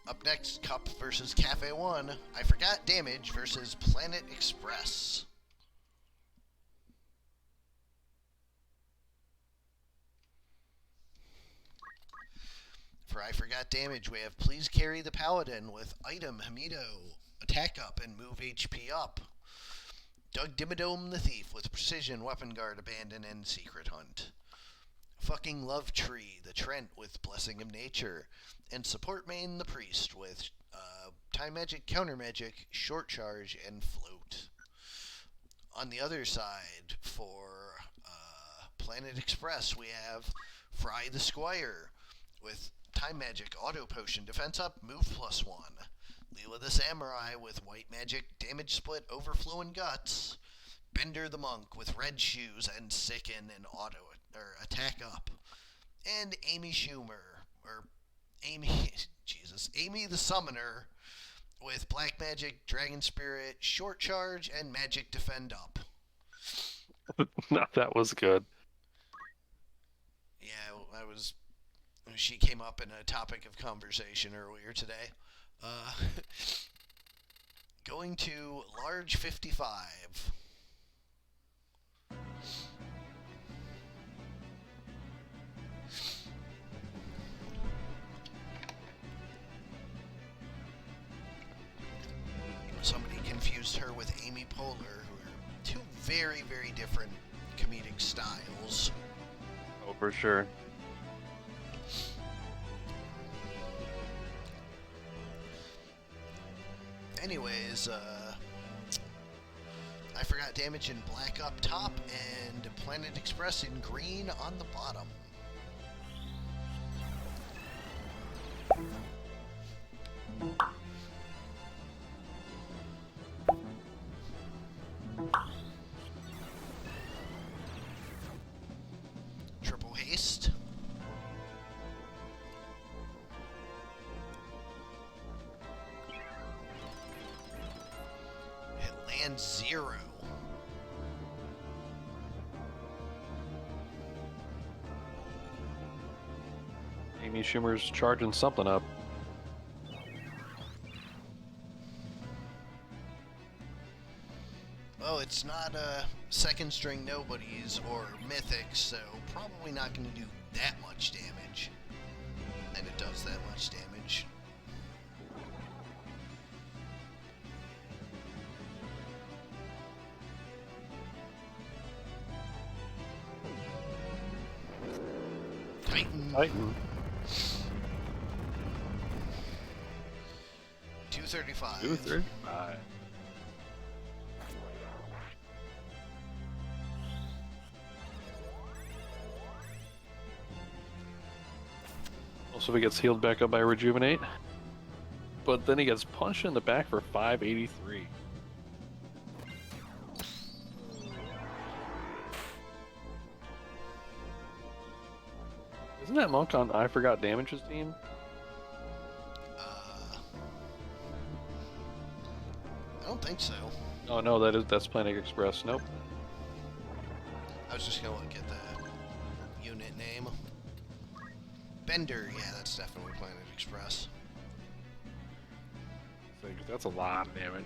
Up next, Cup versus Kaffe 1. I Forgot Damage versus Planet Express. For I Forgot Damage, we have Please Carry the Paladin with Item Hamido, Attack Up and Move HP Up. Doug Dimmadome the Thief with Precision, Weapon Guard, Abandon, and Secret Hunt. Fucking Love Tree, the Trent with Blessing of Nature. And Support Main the Priest with Time Magic, Counter Magic, Short Charge, and Float. On the other side, for Planet Express, we have Fry the Squire with Time Magic, Auto Potion, Defense Up, Move +1. Leela the Samurai with White Magic, Damage Split, Overflow, and Guts. Bender the Monk with Red Shoes and Sicken and Attack Up. And Amy the Summoner with Black Magic, Dragon Spirit, Short Charge, and Magic Defend Up. That was good. Yeah, she came up in a topic of conversation earlier today. Going to large 55. used her with Amy Poehler, who are two very, very different comedic styles. Oh, for sure. Anyways, I forgot damage in black up top and Planet Express in green on the bottom. Triple haste. It lands 0. Amy Schumer's charging something up. Oh, it's not second string nobodies or mythics, so probably not going to do that much damage. And it does that much damage. Titan. Titan. 235. 235. Also, he gets healed back up by Rejuvenate. But then he gets punched in the back for 583. Isn't that Monk on I Forgot Damage's team? I don't think so. Oh no, that's Planet Express. Nope. I was just gonna look at the unit name. Bender, yeah, that's definitely Planet Express. That's a lot of damage.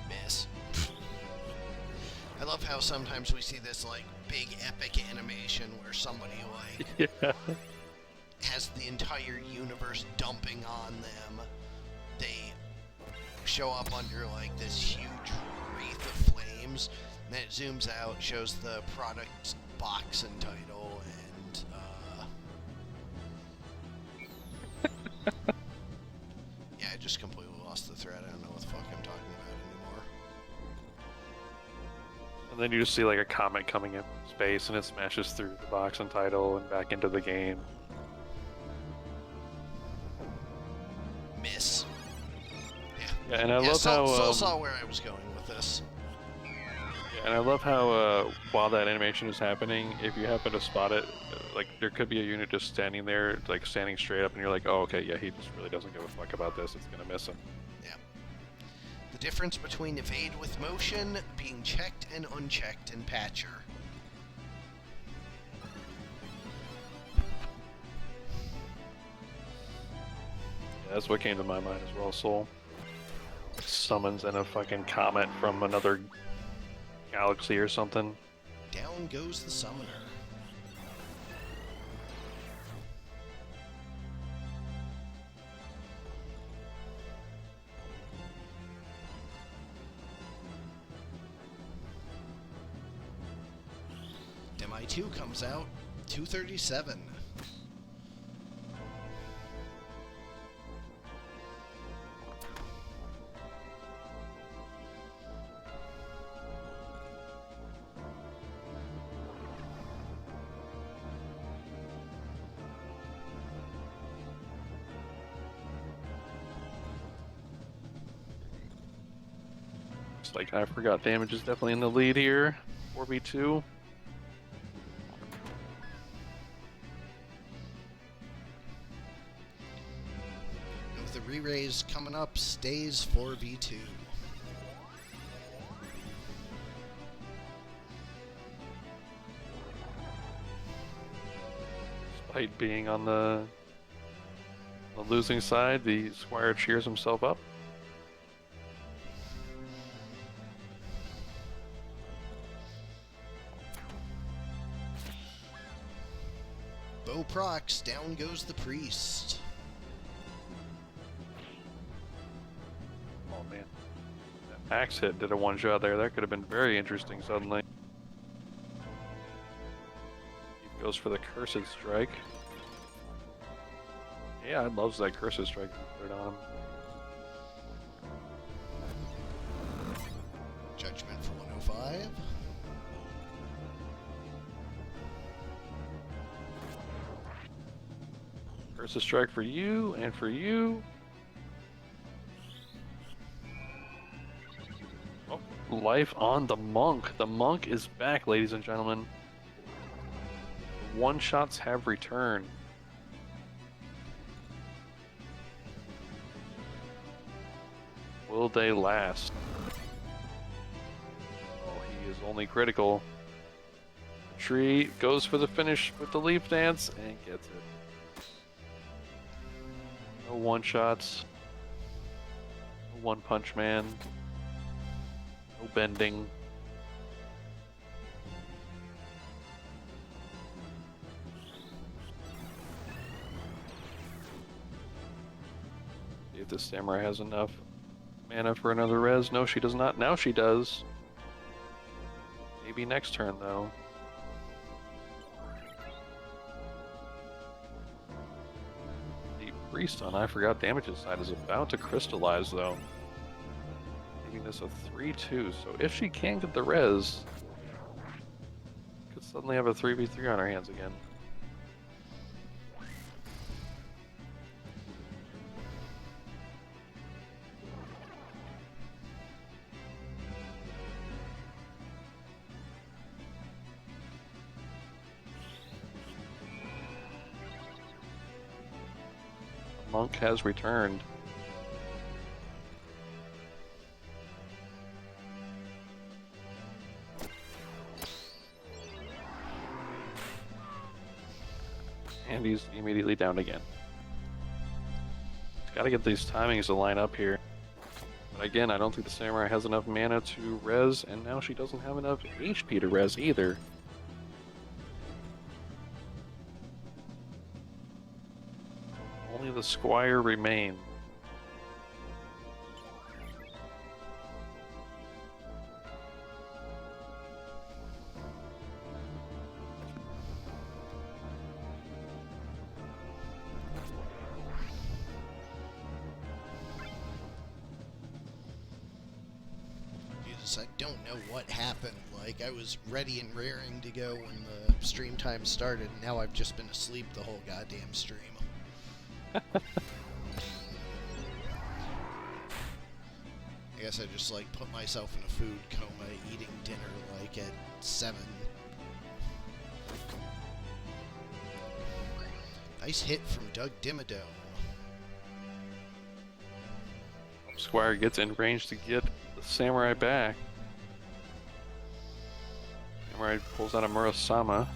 Miss. I love how sometimes we see this like big epic animation where somebody like Yeah. has the entire universe dumping on them. They show up under like this huge wreath of flames, and then it zooms out, shows the product box and title, and yeah, I just completely lost the thread. I don't know what the fuck I'm talking about anymore. And then you just see like a comet coming in from space, and it smashes through the box and title and back into the game. Miss. Yeah, and I Yeah, love how saw where I was going with this. yeah, and I love how while that animation is happening, if you happen to spot it, like there could be a unit just standing there, like standing straight up, and you're like, oh, okay, yeah, he just really doesn't give a fuck about this. It's gonna miss him. Yeah. The difference between evade with motion, being checked and unchecked in Patcher. Yeah, that's what came to my mind as well. Soul summons in a fucking comet from another galaxy or something. Down goes the summoner. Demi 2 comes out, 237. Looks like I Forgot Damage is definitely in the lead here. 4v2. With the re-raise coming up, stays 4v2. Despite being on the losing side, the Squire cheers himself up. Bow procs, down goes the priest. Oh man, that axe hit did a one-shot there. That could have been very interesting suddenly. He goes for the Cursed Strike. Yeah, I'd love that Cursed Strike and put it on him. Judgment for 105. Cursed Strike for you and for you. Oh, life on the monk. The monk is back, ladies and gentlemen. One-shots have returned. Will they last? Oh, he is only critical. Tree goes for the finish with the leaf dance and gets it. No one-shots. No one-punch man. No bending. See if the samurai has enough mana for another res. No, she does not. Now she does. Maybe next turn, though. The priest on I Forgot Damages side is about to crystallize, though. Making this a 3-2. So if she can get the res, could suddenly have a 3v3 on her hands again. Monk has returned. And he's immediately down again. He's got to get these timings to line up here. But again, I don't think the samurai has enough mana to res, and now she doesn't have enough HP to res either. Only the squire remains. Jesus, I don't know what happened. Like, I was ready and raring to go when the stream time started, and now I've just been asleep the whole goddamn stream. I guess I just like put myself in a food coma, eating dinner like at 7. Nice hit from Doug Dimmadome. Squire gets in range to get the samurai back. Samurai pulls out a Murasama.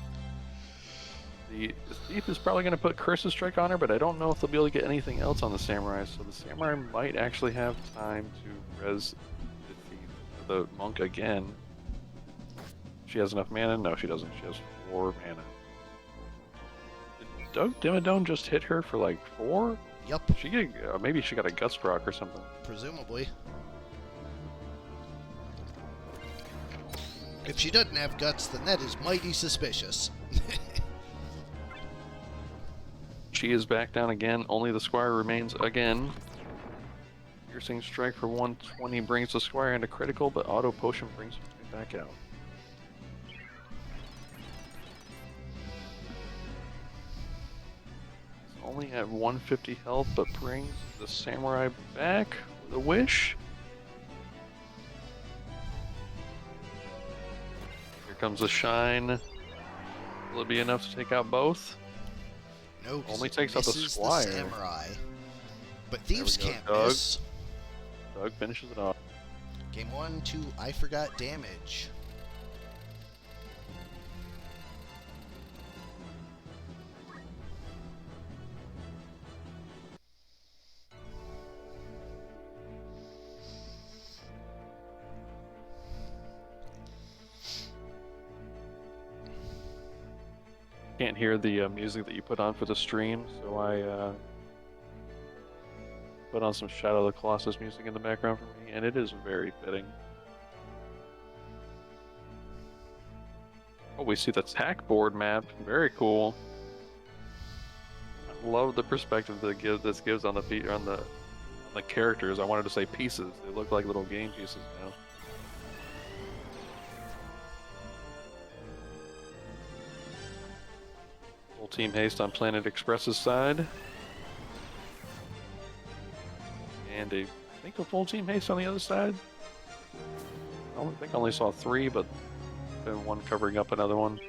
The thief is probably going to put Cursed Strike on her, but I don't know if they'll be able to get anything else on the samurai, so the samurai might actually have time to res the thief, the monk again. She has enough mana? No, she doesn't. She has 4 mana. Did Doug Dimmadome just hit her for like 4? Yup. She get, maybe she got a guts proc or something. Presumably. If she doesn't have guts, then that is mighty suspicious. She is back down again. Only the squire remains again. Piercing strike for 120 brings the squire into critical, but auto potion brings him right back out. He's only at 150 health, but brings the samurai back with a wish. Here comes the shine. Will it be enough to take out both? No, Only takes out the squire. The samurai. But thieves There we go. can't Doug. miss. Doug finishes it off. Game 1 to I Forgot Damage. can't hear the music that you put on for the stream, so I put on some Shadow of the Colossus music in the background for me, and it is very fitting. Oh, we see the tack board map. Very cool. I love the perspective that this gives on the characters. I wanted to say pieces. They look like little game pieces now. Full team haste on Planet Express's side. And I think a full team haste on the other side. I think I only saw 3, but then one covering up another one.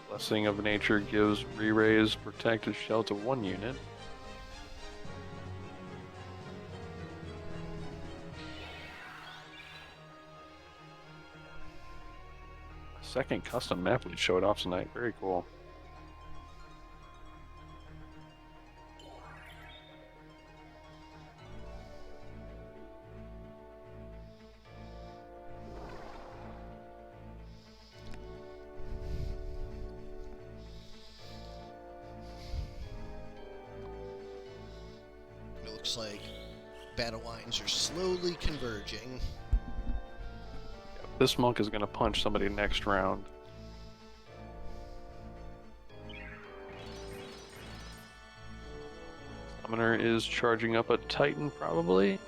Blessing of Nature gives re-raise protected shell to 1 unit. Second custom map we showed off tonight. Very cool. It looks like battle lines are slowly converging. This monk is going to punch somebody next round. Summoner is charging up a Titan, probably.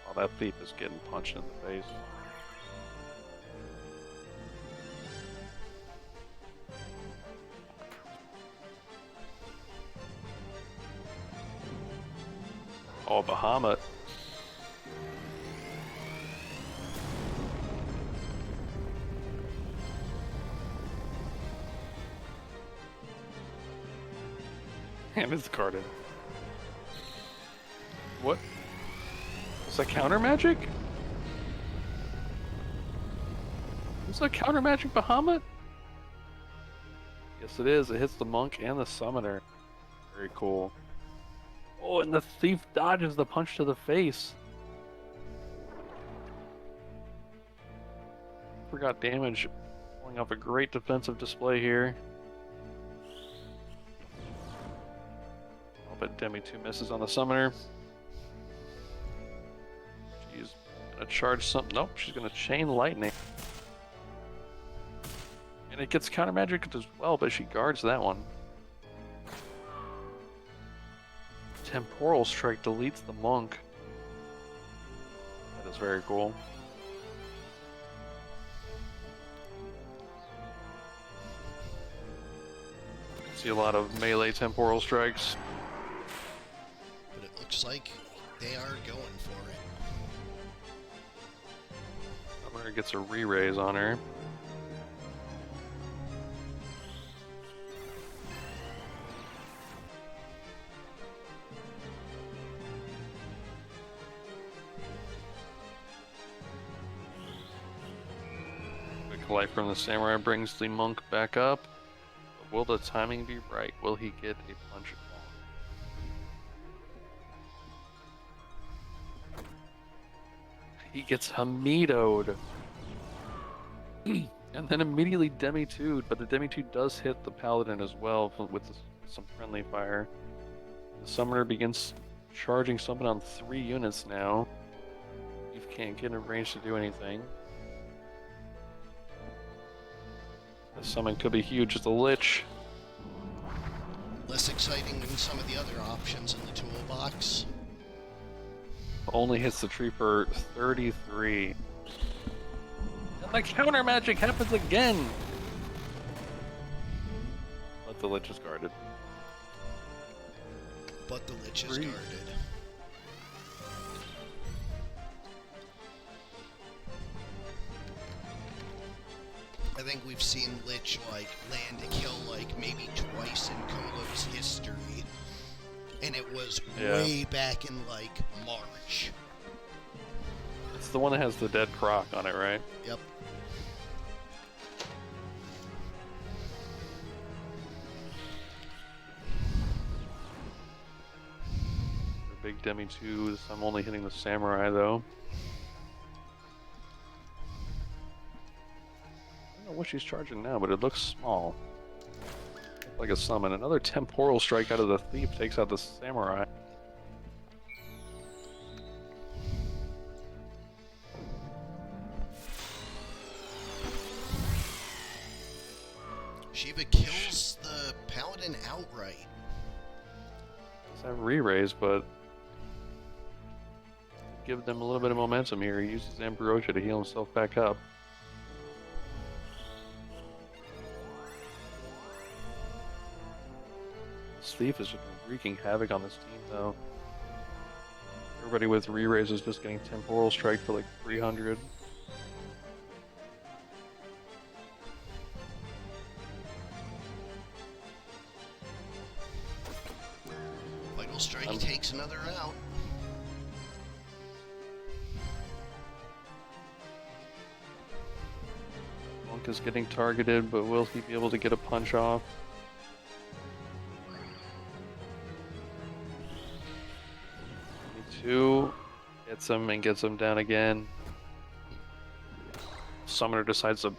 Oh, that thief is getting punched in the face. Oh, Bahamut. And it's carded. What? Is that counter magic? Is that counter magic Bahamut? Yes, it is. It hits the monk and the summoner. Very cool. Oh, and the thief dodges the punch to the face. Forgot damage. Pulling off a great defensive display here. Oh, but Demi 2 misses on the summoner. She's gonna charge something. Nope, she's gonna chain lightning. And it gets counter magic as well, but she guards that one. Temporal Strike deletes the monk. That is very cool. See a lot of melee Temporal Strikes. But it looks like they are going for it. Summoner gets a re-raise on her. Light from the Samurai brings the monk back up. But will the timing be right? Will he get a punch off? He gets Hamido'd. And then immediately Demi 2'd, but the Demi 2 does hit the Paladin as well with some friendly fire. The Summoner begins charging something on 3 units now. You can't get in range to do anything. The summon could be huge as a Lich. Less exciting than some of the other options in the toolbox. Only hits the tree for 33. And the counter magic happens again! But the Lich is guarded. But the Lich is guarded. I think we've seen Lich like land a kill like maybe twice in Colo's history, and it was way back in like March. It's the one that has the dead croc on it, right? Yep. Big Demi 2s. I'm only hitting the Samurai though. what she's charging now, but it looks small. Like a summon. Another temporal strike out of the thief takes out the samurai. Shiva kills the paladin outright. Does have re-raise, but give them a little bit of momentum here. He uses Ambrosia to heal himself back up. This thief is just wreaking havoc on this team, though. Everybody with re-raise is just getting temporal strike for like 300. Vital strike takes another out. Monk is getting targeted, but will he be able to get a punch off? Two gets him and gets him down again. Summoner decides to hit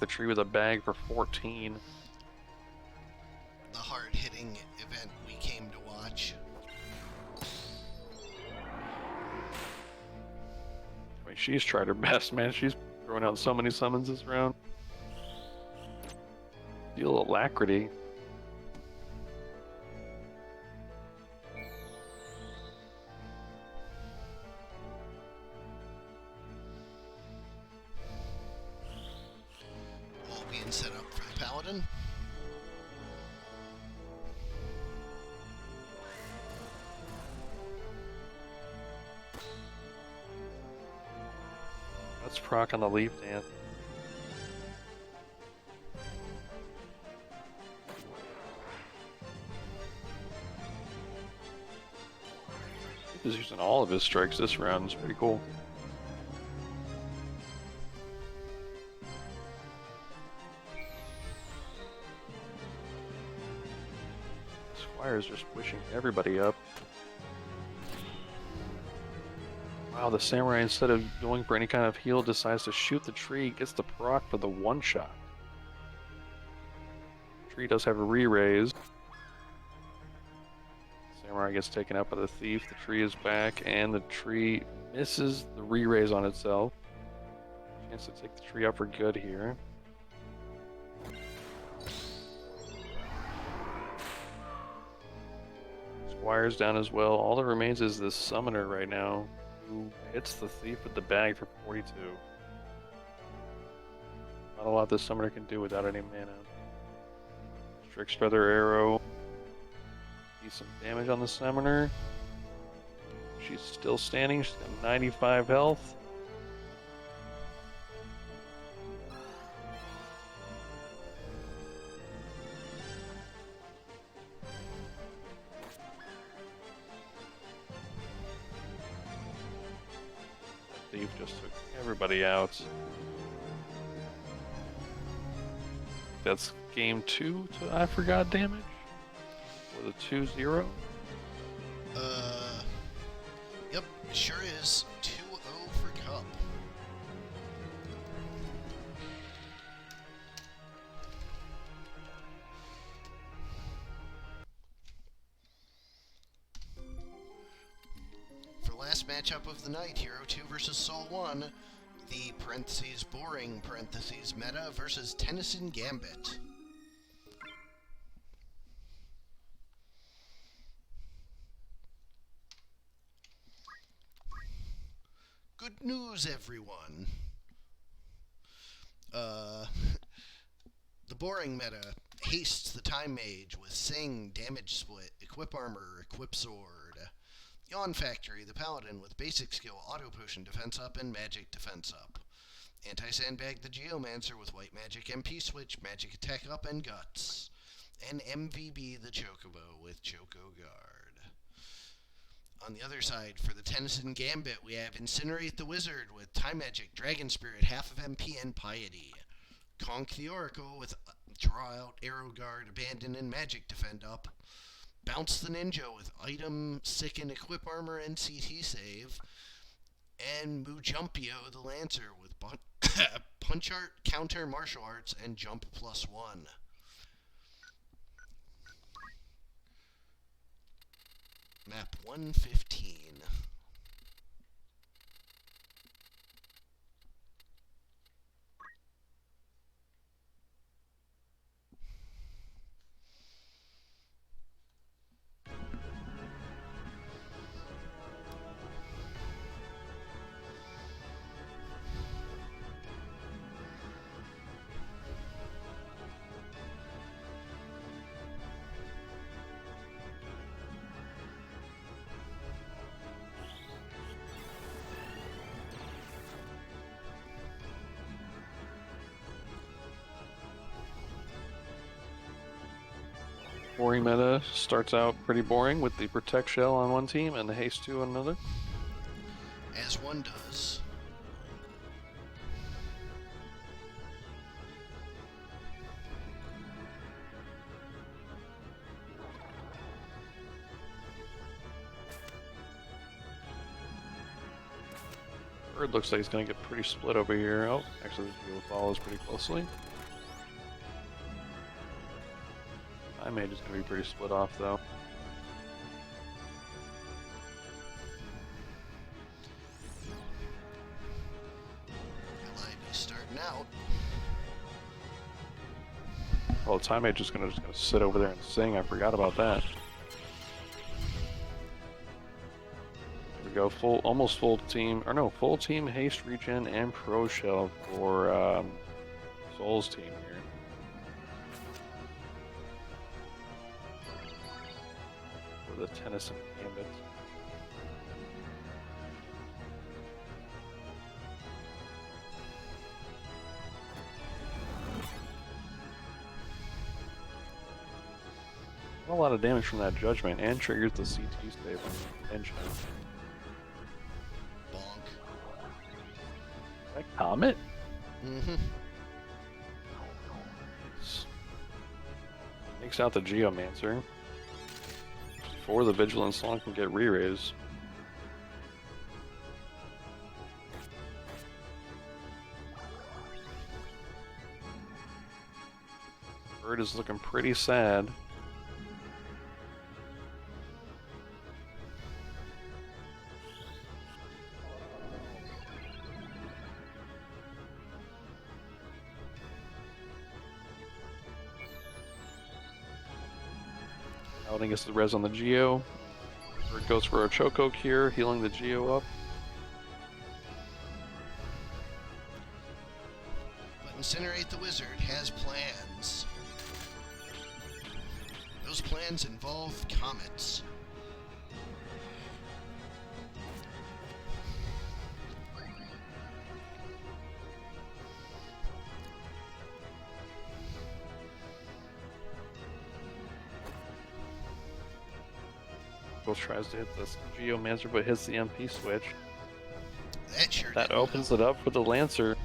the tree with a bag for 14. The hard-hitting event we came to watch. I mean, she's tried her best, man. She's throwing out so many summons this round. Feel alacrity. All being set up for the paladin. Let's proc on the leaf dance. He's using all of his strikes this round. It's pretty cool. Squire's just pushing everybody up. Wow, the samurai, instead of going for any kind of heal, decides to shoot the tree, gets the proc for the one-shot. Tree does have a re-raise. Samurai gets taken out by the thief, the tree is back, and the tree misses the re-raise on itself. Chance to take the tree out for good here. Squire's down as well. All that remains is this summoner right now, who hits the thief with the bag for 42. Not a lot this summoner can do without any mana. Strix Feather Arrow. Decent damage on the summoner. She's still standing. She's got 95 health. The thief just took everybody out. That's game 2 to I forgot damage. With a 2-0. Yep, it sure is. 2-0 for Cup. For last matchup of the night, Hero 2 versus Soul 1, the parentheses boring parentheses meta versus Tennyson Gambit. Good news, everyone. The boring meta hastes the Time Mage with Sing, Damage Split, Equip Armor, Equip Sword. Yawn Factory, the Paladin with Basic Skill, Auto Potion Defense Up, and Magic Defense Up. Anti-Sandbag the Geomancer with White Magic MP Switch, Magic Attack Up, and Guts. And MVB the Chocobo with Choco Guard. On the other side, for the Tennyson Gambit, we have Incinerate the Wizard with Time Magic, Dragon Spirit, half of MP, and Piety. Conk the Oracle with Draw Out, Arrow Guard, Abandon, and Magic Defend Up. Bounce the Ninja with Item, Sicken, Equip Armor, and CT Save. And Mujumpio the Lancer with Punch art, counter, martial arts, and jump +1. Map 115. Boring meta starts out pretty boring with the Protect Shell on one team and the Haste 2 on another. As one does. Bird looks like he's going to get pretty split over here. Oh, actually, the Geo follows pretty closely. Mage is going to be pretty split off, though. LIB starting out. Well, Mage is just gonna sit over there and sing. I forgot about that. There we go. Almost full team, or no, full team haste regen and pro shell for Soul's team here. For the Tennyson Gambit. A lot of damage from that judgment and triggers the CT save on the engine. Bonk. Is that Comet? Mm-hmm. Takes out the Geomancer before the Vigilance Song can get re-raised. Bird is looking pretty sad. Paladin gets the res on the Geo. Bird goes for a Choco Cure, healing the Geo up. But Incinerate the Wizard has plans. Those plans involve comets. Ghost tries to hit this Geomancer, but hits the MP switch. That That opens it up for the Lancer.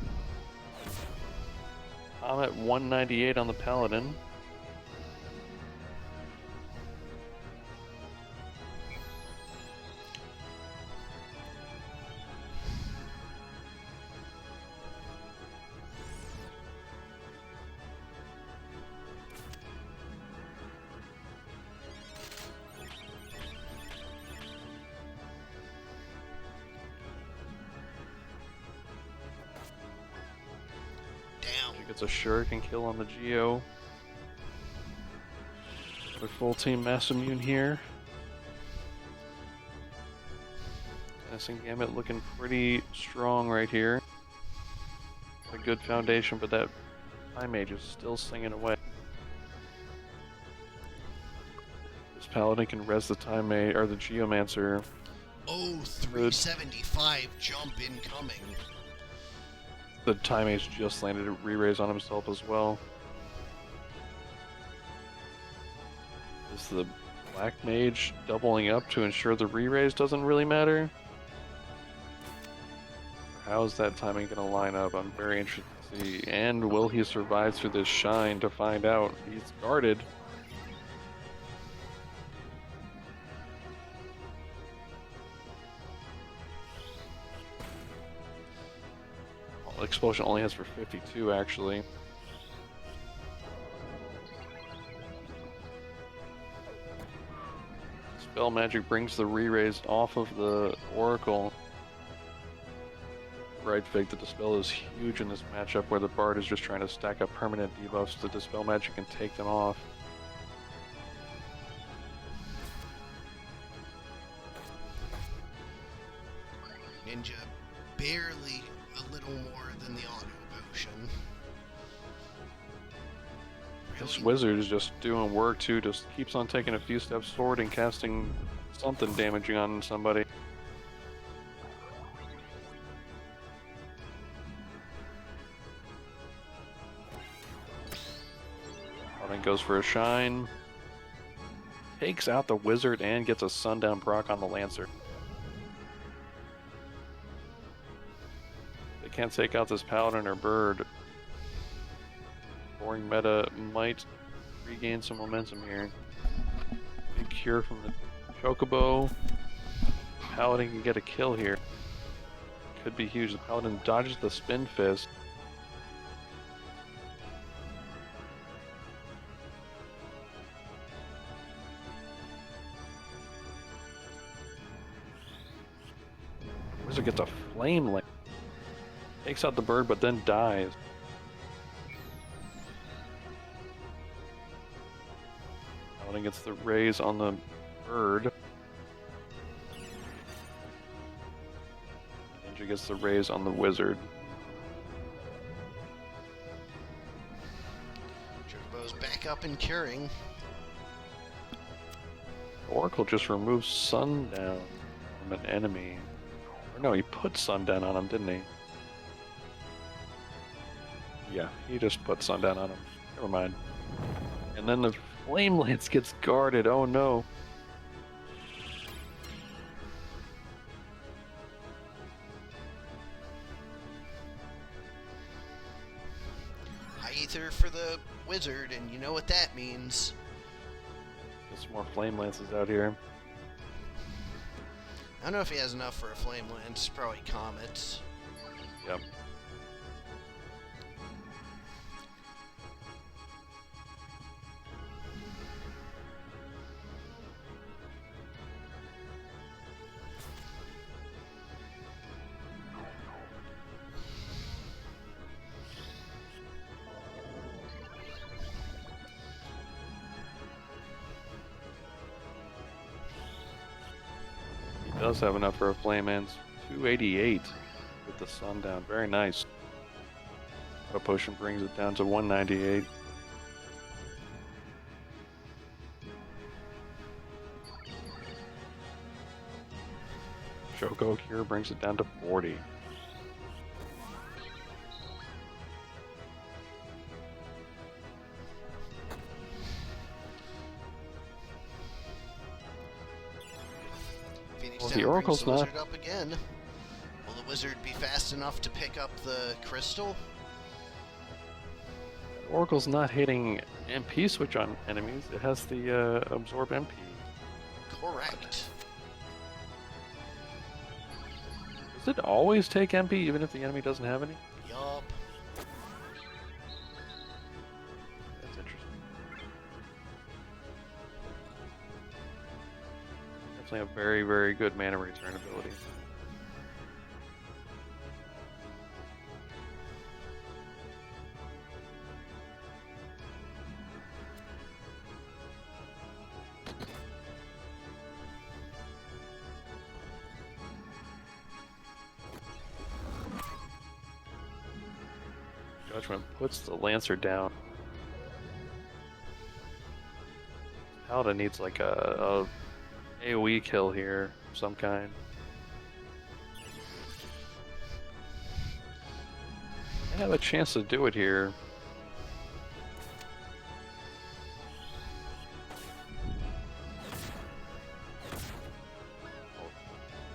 I'm at 198 on the Paladin. Gets a Shuriken kill on the Geo. Another full team Mass Immune here. Tennyson Gambit looking pretty strong right here. A good foundation, but that Time Mage is still singing away. This Paladin can res the Time Mage, or the Geomancer. Oh, 375 jump incoming. The Time Mage just landed a re-raise on himself as well. Is the Black Mage doubling up to ensure the re-raise doesn't really matter? How is that timing going to line up? I'm very interested to see. And will he survive through this shine to find out? He's guarded. explosion only hits for 52 actually. Spell magic brings the re-raise off of the Oracle. Right, Fig, the Dispel is huge in this matchup where the Bard is just trying to stack up permanent debuffs to Dispel magic and take them off. Ninja barely a little more than the auto potion. This wizard is just doing work too, just keeps on taking a few steps forward and casting something damaging on somebody. Then goes for a shine. Takes out the wizard and gets a sundown proc on the Lancer. They can't take out this paladin or bird. Boring meta might regain some momentum here. Big cure from the Chocobo. Paladin can get a kill here. Could be huge. The paladin dodges the spin fist. Wizard gets a flame link. Takes out the bird, but then dies. Paladin gets the raise on the bird. Ninja gets the raise on the wizard. Chocobo's back up and curing. Oracle just removes Sundown from an enemy. Or no, he put Sundown on him, didn't he? Yeah, he just put Sundown on him. Never mind. And then the Flame Lance gets guarded. Oh no. High ether for the wizard, and you know what that means. Get some more Flame Lances out here. I don't know if he has enough for a flame lance. Probably comets. Yep. Does have enough for a flame lance. 288 with the sundown. Very nice. A potion brings it down to 198. Shoko Cure brings it down to 40. Well, the Oracle's the not. wizard up again. Will the wizard be fast enough to pick up the crystal? Oracle's not hitting MP switch on enemies. It has the absorb MP. Correct. Does it always take MP even if the enemy doesn't have any? Yup. That's interesting. Definitely a very, very good mana return ability. Judgment puts the Lancer down. Paladin needs like a AoE kill here of some kind. I have a chance to do it here.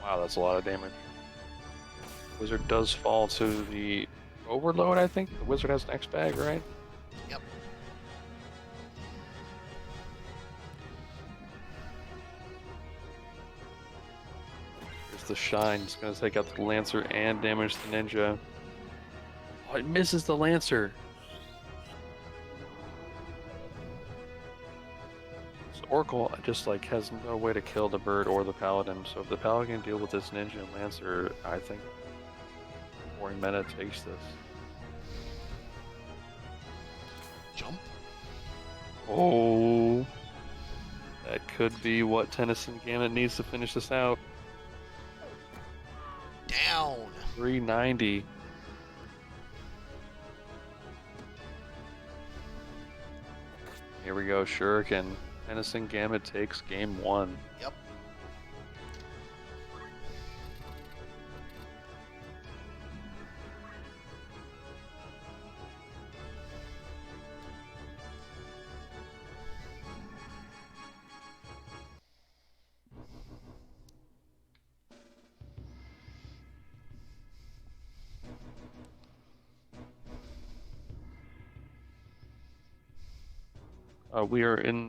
Wow, that's a lot of damage. Wizard does fall to the Overload, I think. The wizard has an X bag, right? Yep. Here's the shine. It's going to take out the Lancer and damage the ninja. Oh, it misses the Lancer. So Oracle just like has no way to kill the bird or the paladin. So if the paladin can deal with this ninja and Lancer, I think Meta takes this. Jump. Oh, that could be what Tennyson Gambit needs to finish this out. Down. 390. Here we go, Shuriken. Tennyson Gambit takes game 1. Yep.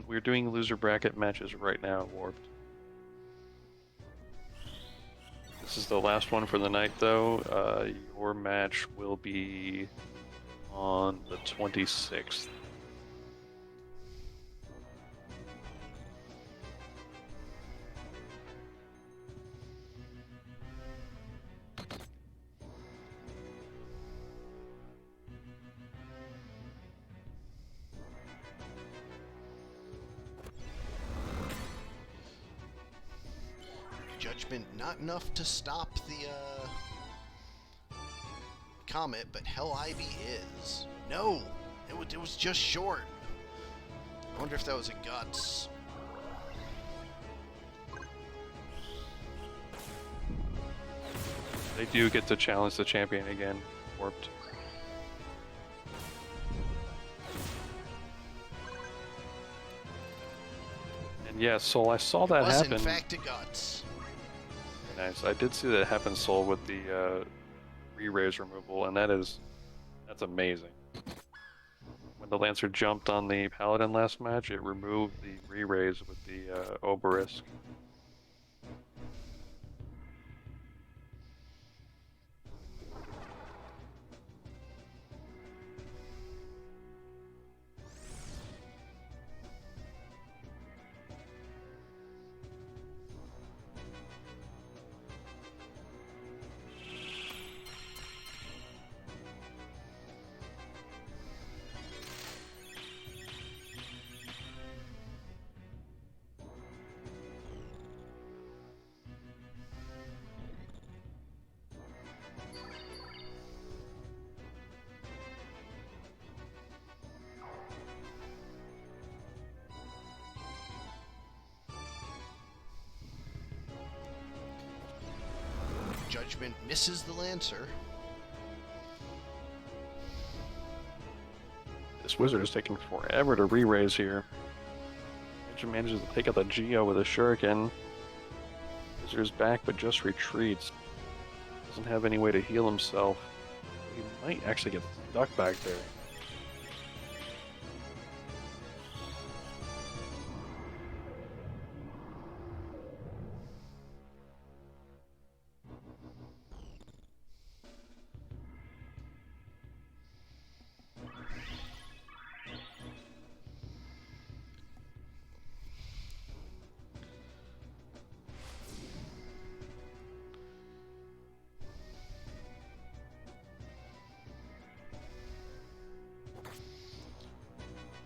We're doing loser bracket matches right now, Warped. This is the last one for the night, though. Your match will be on the 26th. Judgment not enough to stop the Comet, but Hell Ivy is. No! It was just short. I wonder if that was a Guts. They do get to challenge the champion again, Warped. And yeah, Soul, I saw that was happen. in fact a Guts. Nice. I did see that happen, Soul, with the re-raise removal, and that's amazing. When the Lancer jumped on the Paladin last match, it removed the re-raise with the Obelisk. Judgment misses the Lancer. This wizard is taking forever to re-raise here. Ninja manages to take out the Geo with a Shuriken. Wizard's back, but just retreats. Doesn't have any way to heal himself. He might actually get stuck back there.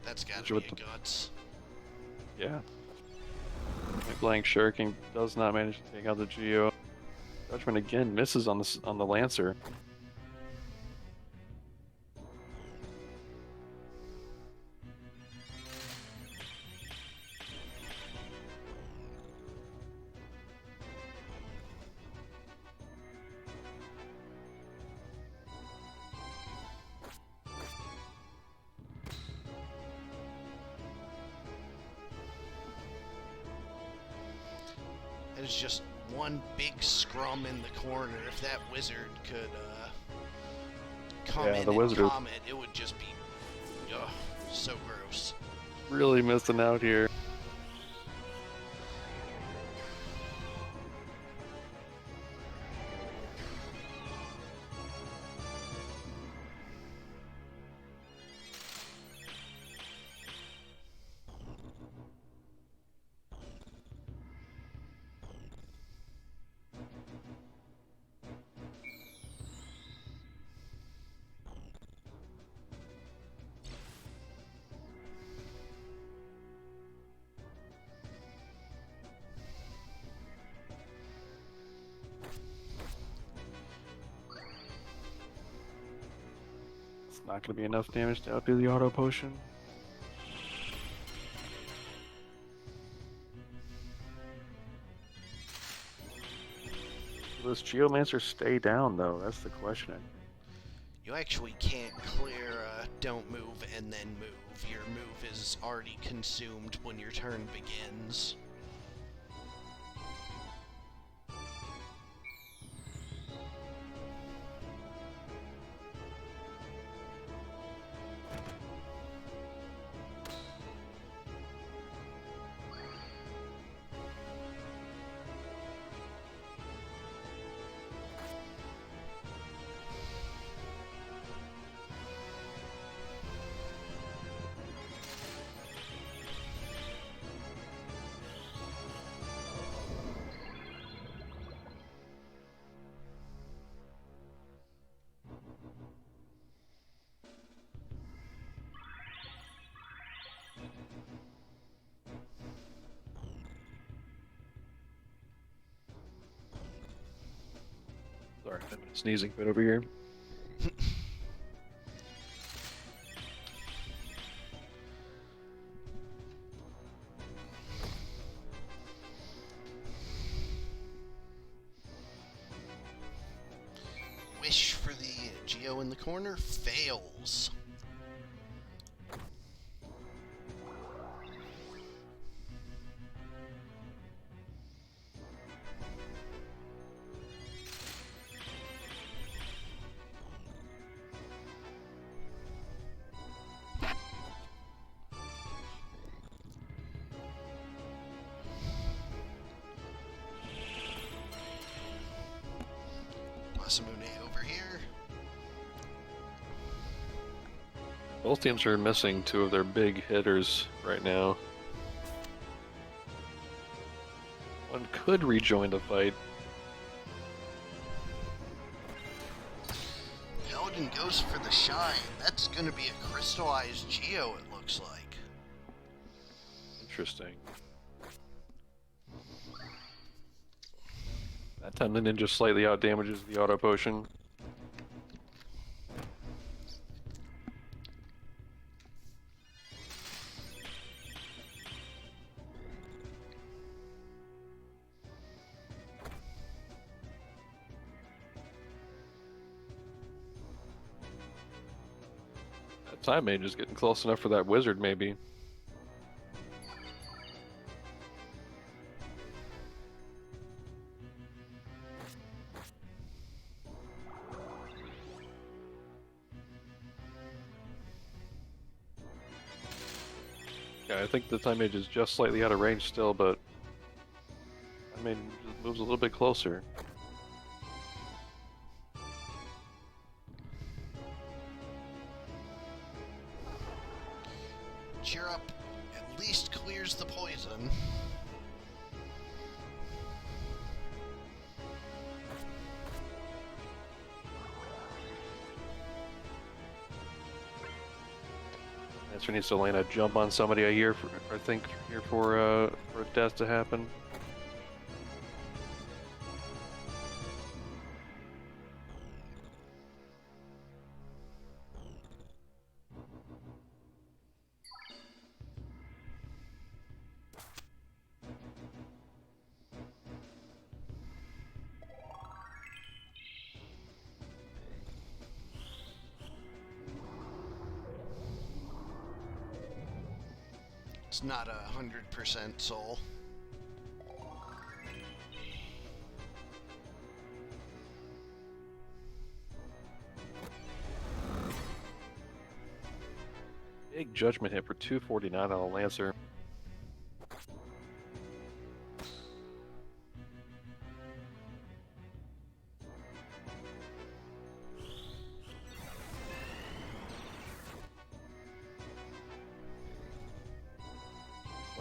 That's gotta be a Guts. Yeah. Point blank Shuriken does not manage to take out the Geo. Judgment again misses on the Lancer. There's just one big scrum in the corner. If that wizard could come in and comet, it would just be so gross. Really missing out here. not going to be enough damage to outdo the auto potion. Will this Geomancer stay down, though? That's the question. You actually can't clear don't move and then move. Your move is already consumed when your turn begins. Sorry, I'm in a sneezing fit over here. Wish for the Geo in the corner fails. Masamune over here. Both teams are missing two of their big hitters right now. One could rejoin the fight. Paladin goes for the shine. That's gonna be a crystallized Geo, it looks like. Interesting. That time the ninja slightly outdamages the auto potion. That time mage is getting close enough for that wizard, maybe. Yeah, I think the time mage is just slightly out of range still, but I mean, it moves a little bit closer. Cheer up at least clears the poison. Answer needs to land a jump on somebody I think here for death to happen. It's not 100% soul. Big judgment hit for 249 on a Lancer.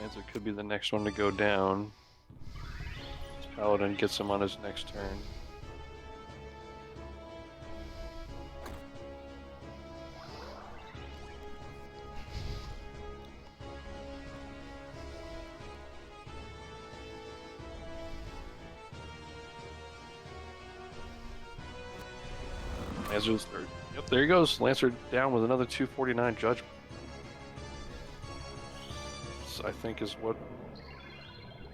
Lancer could be the next one to go down. This Paladin gets him on his next turn. Lancers are... Yep, there he goes. Lancer down with another 249 judgment. This, I think, is what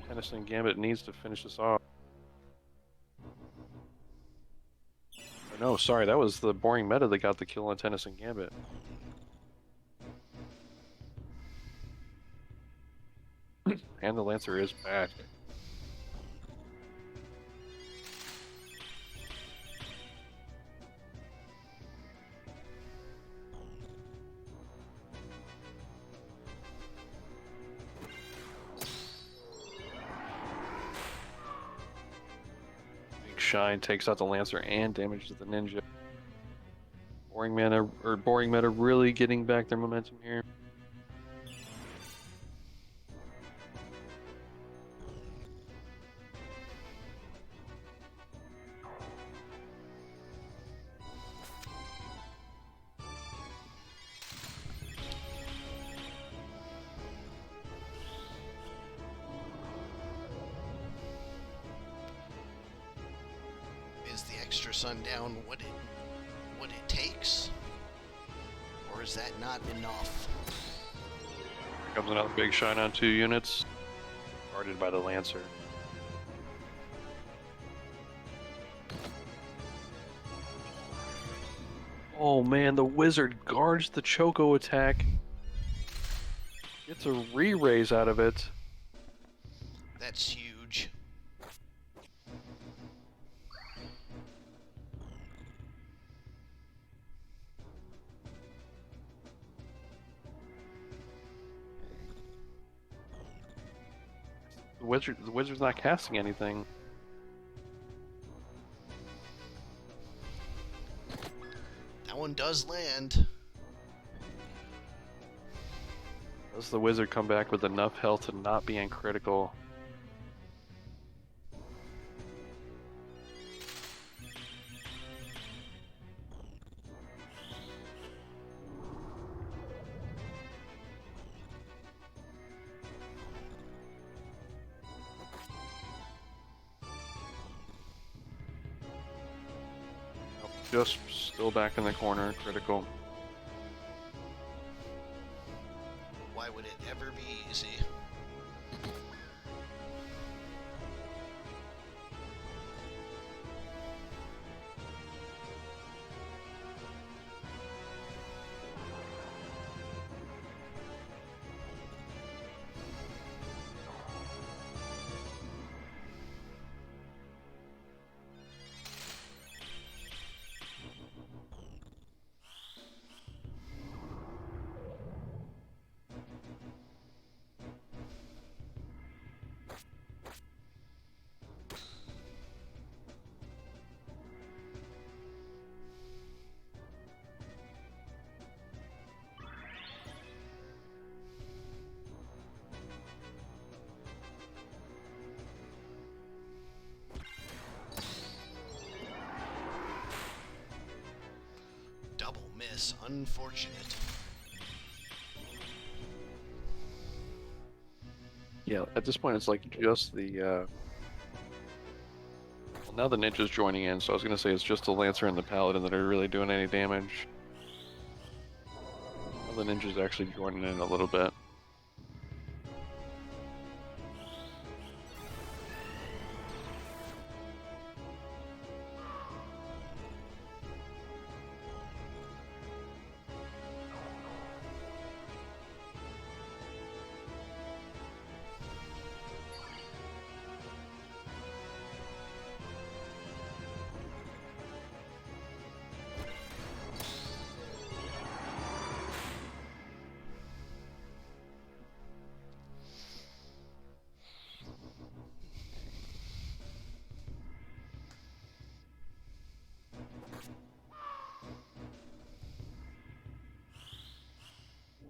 Tennyson Gambit needs to finish this off. Or no, sorry, that was the boring meta that got the kill on Tennyson Gambit. And the Lancer is back. Big Shine takes out the Lancer and damages the Ninja. Boring meta really getting back their momentum here. Is the extra sundown what it takes? Or is that not enough? Here comes another Big Shine on 2 units. Guarded by the Lancer. Oh man, the Wizard guards the Choco attack. Gets a re-raise out of it. That's huge. The Wizard's not casting anything. That one does land. Does the Wizard come back with enough health to not be uncritical? Just still back in the corner, critical. Why would it ever be easy? Double miss, unfortunate. Yeah, at this point it's like just the well, now the Ninja's joining in, so I was gonna say it's just the Lancer and the Paladin that are really doing any damage. Now the Ninja's actually joining in a little bit.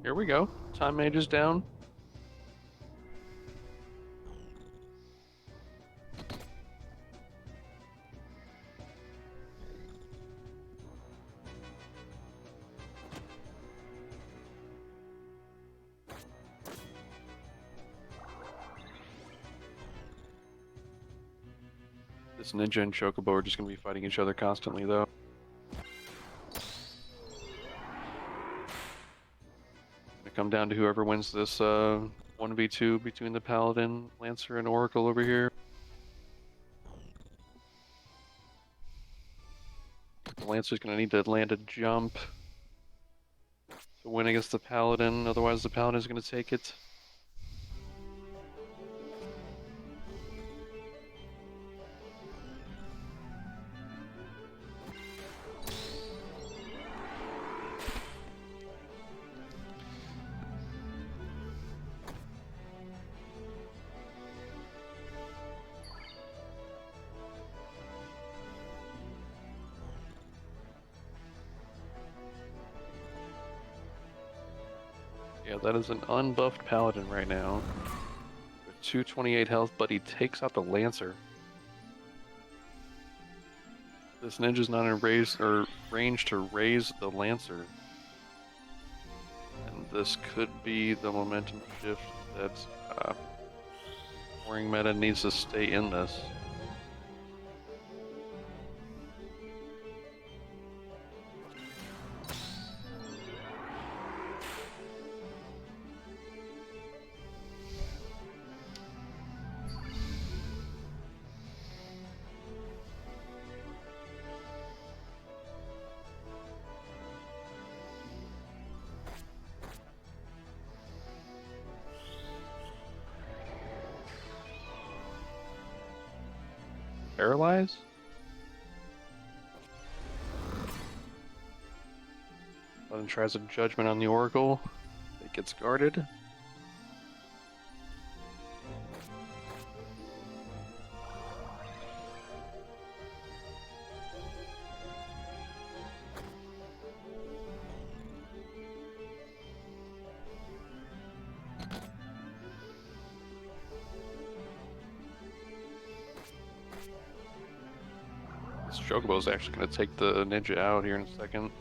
Here we go. Time Mage is down. This Ninja and Chocobo are just going to be fighting each other constantly, though. come down to whoever wins this 1v2 between the Paladin, Lancer, and Oracle over here. The Lancer's going to need to land a jump to win against the Paladin, otherwise the Paladin's going to take it. Yeah, that is an unbuffed Paladin right now. With 228 health, but he takes out the Lancer. This ninja's not in range to raise the Lancer. And this could be the momentum shift that Warring meta needs to stay in this. Paralyze? Then tries a judgment on the Oracle. It gets guarded. This Chocobo is actually going to take the ninja out here in a second.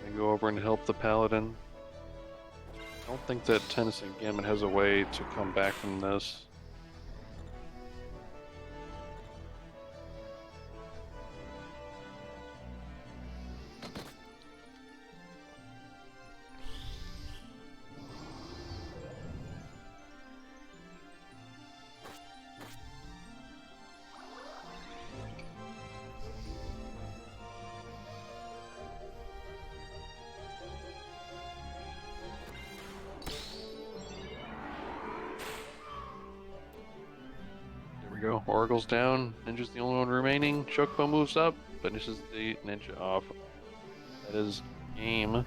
They go over and help the Paladin. I don't think that Tennessee Gambit has a way to come back from this. Go. Oracle's down. Ninja's the only one remaining. Chocobo moves up, finishes the ninja off. That is game. I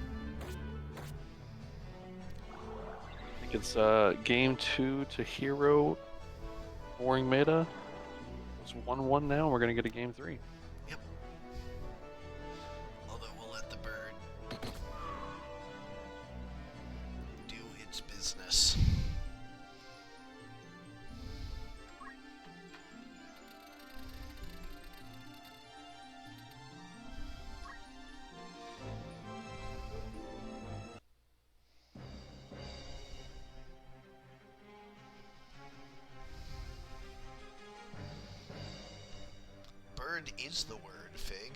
think it's game 2 to hero. Warring meta. It's 1-1 now. We're gonna get a game 3. Yep. Although we'll let the bird do its business. Bird is the word, Fig.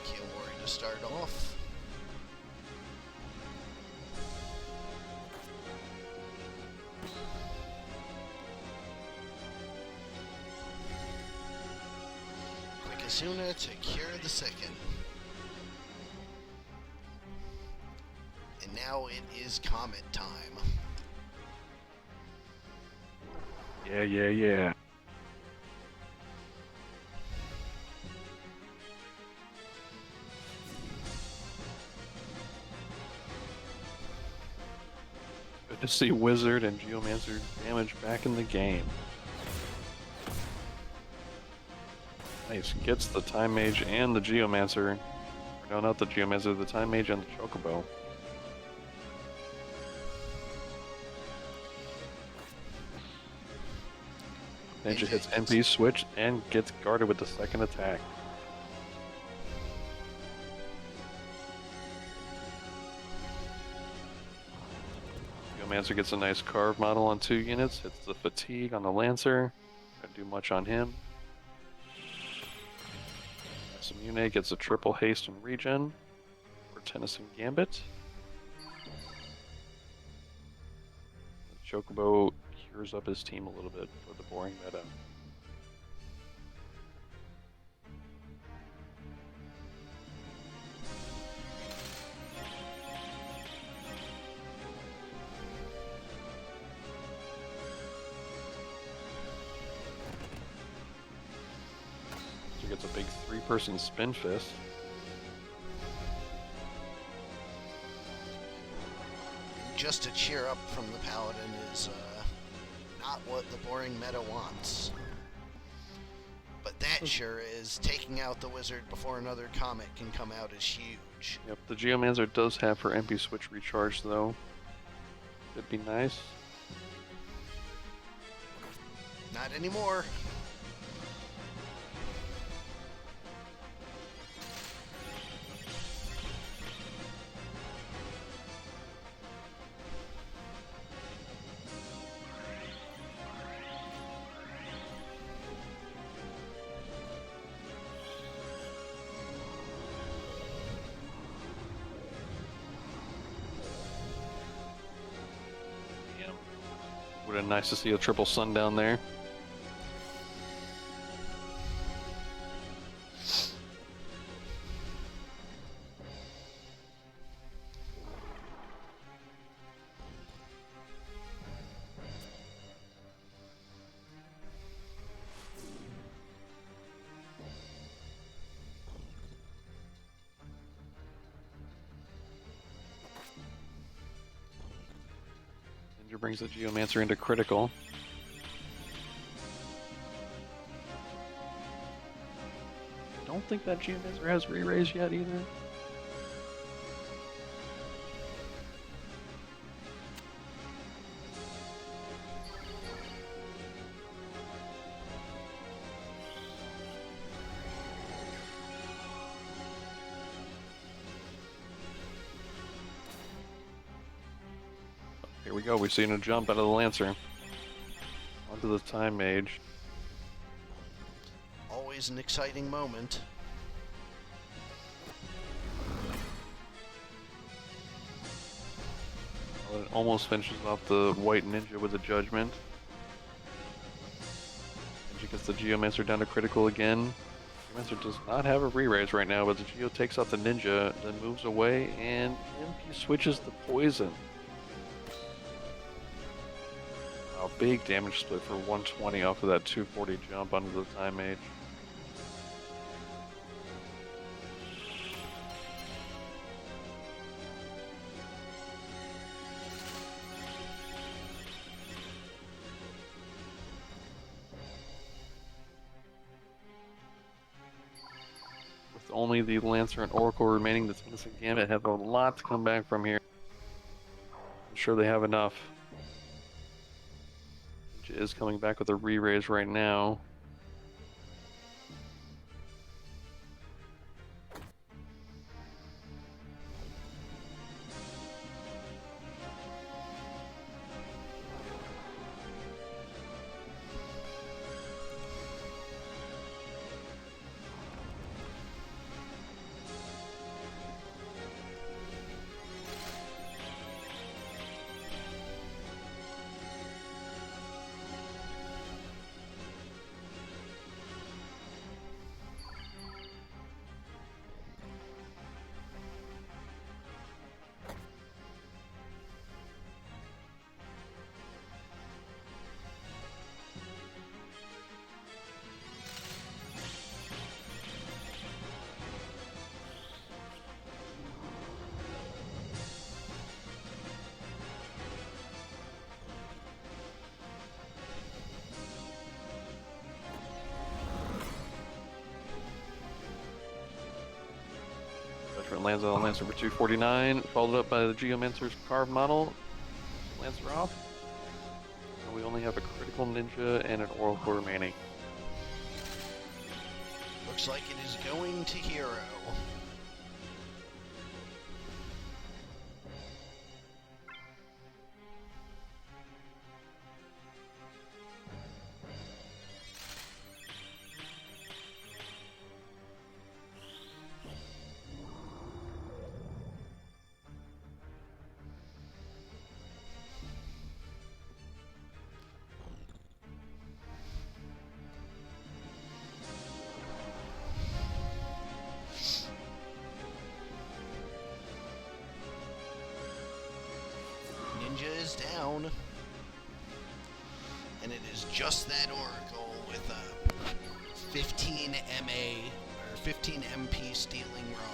Kill warrior to start off. Asuna to cure the second. And now it is comment time. Yeah. Good to see Wizard and Geomancer damage back in the game. Nice, gets the Time Mage and the Geomancer. No, not the Geomancer, the Time Mage and the Chocobo. Ninja hits MP switch and gets guarded with the second attack. Geomancer gets a nice carve model on 2 units, hits the fatigue on the Lancer. Don't do much on him. Simune gets a triple haste and regen for Tennyson Gambit. Chocobo cures up his team a little bit for the boring meta. So he gets a big 3-person spin fist. Just to cheer up from the Paladin is not what the boring meta wants. But that sure is. Taking out the Wizard before another Comet can come out is huge. Yep, the Geomancer does have her MP switch recharge though. Could be nice. Not anymore. Would have been nice to see a triple sundown there. Brings the Geomancer into critical. I don't think that Geomancer has re-raise yet either. Here we go, we've seen a jump out of the Lancer. Onto the Time Mage. Always an exciting moment. Well, it almost finishes off the White Ninja with a Judgment. Ninja gets the Geomancer down to critical again. Geomancer does not have a re-raise right now, but the Geo takes out the Ninja, then moves away, and MP switches the Poison. Wow, big damage split for 120 off of that 240 jump onto the Time Mage. With only the Lancer and Oracle remaining, the Tennyson Gambit have a lot to come back from here. I'm sure they have enough. Is coming back with a re-raise right now. Lands on the Lancer for 249, followed up by the Geomancer's carved model. Lancer off. And we only have a critical Ninja and an Oracle remaining. Looks like it is going to Hero. Ninja is down. And it is just that Oracle with a 15 MA or 15 MP stealing rod.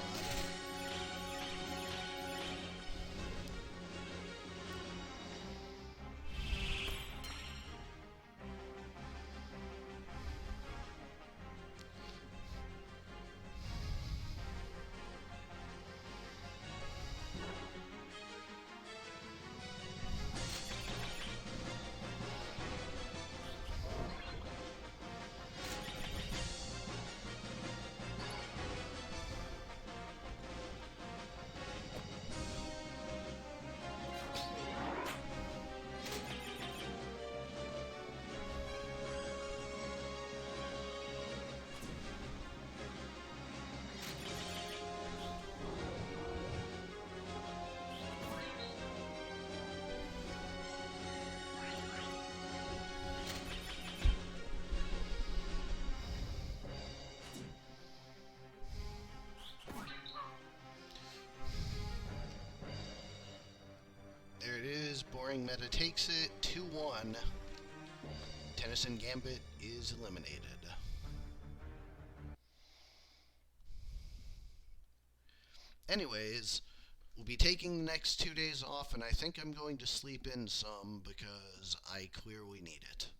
There it is. Boring Meta takes it 2-1. Tennyson Gambit is eliminated. Anyways, we'll be taking the next 2 days off, and I think I'm going to sleep in some because I clearly need it.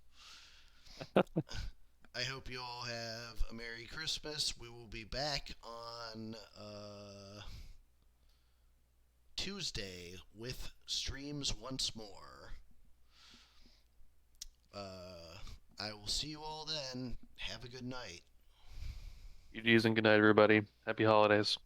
I hope you all have a Merry Christmas. We will be back on Tuesday with streams once more. I will see you all then. Have a good night. GG's and good night, everybody. Happy holidays.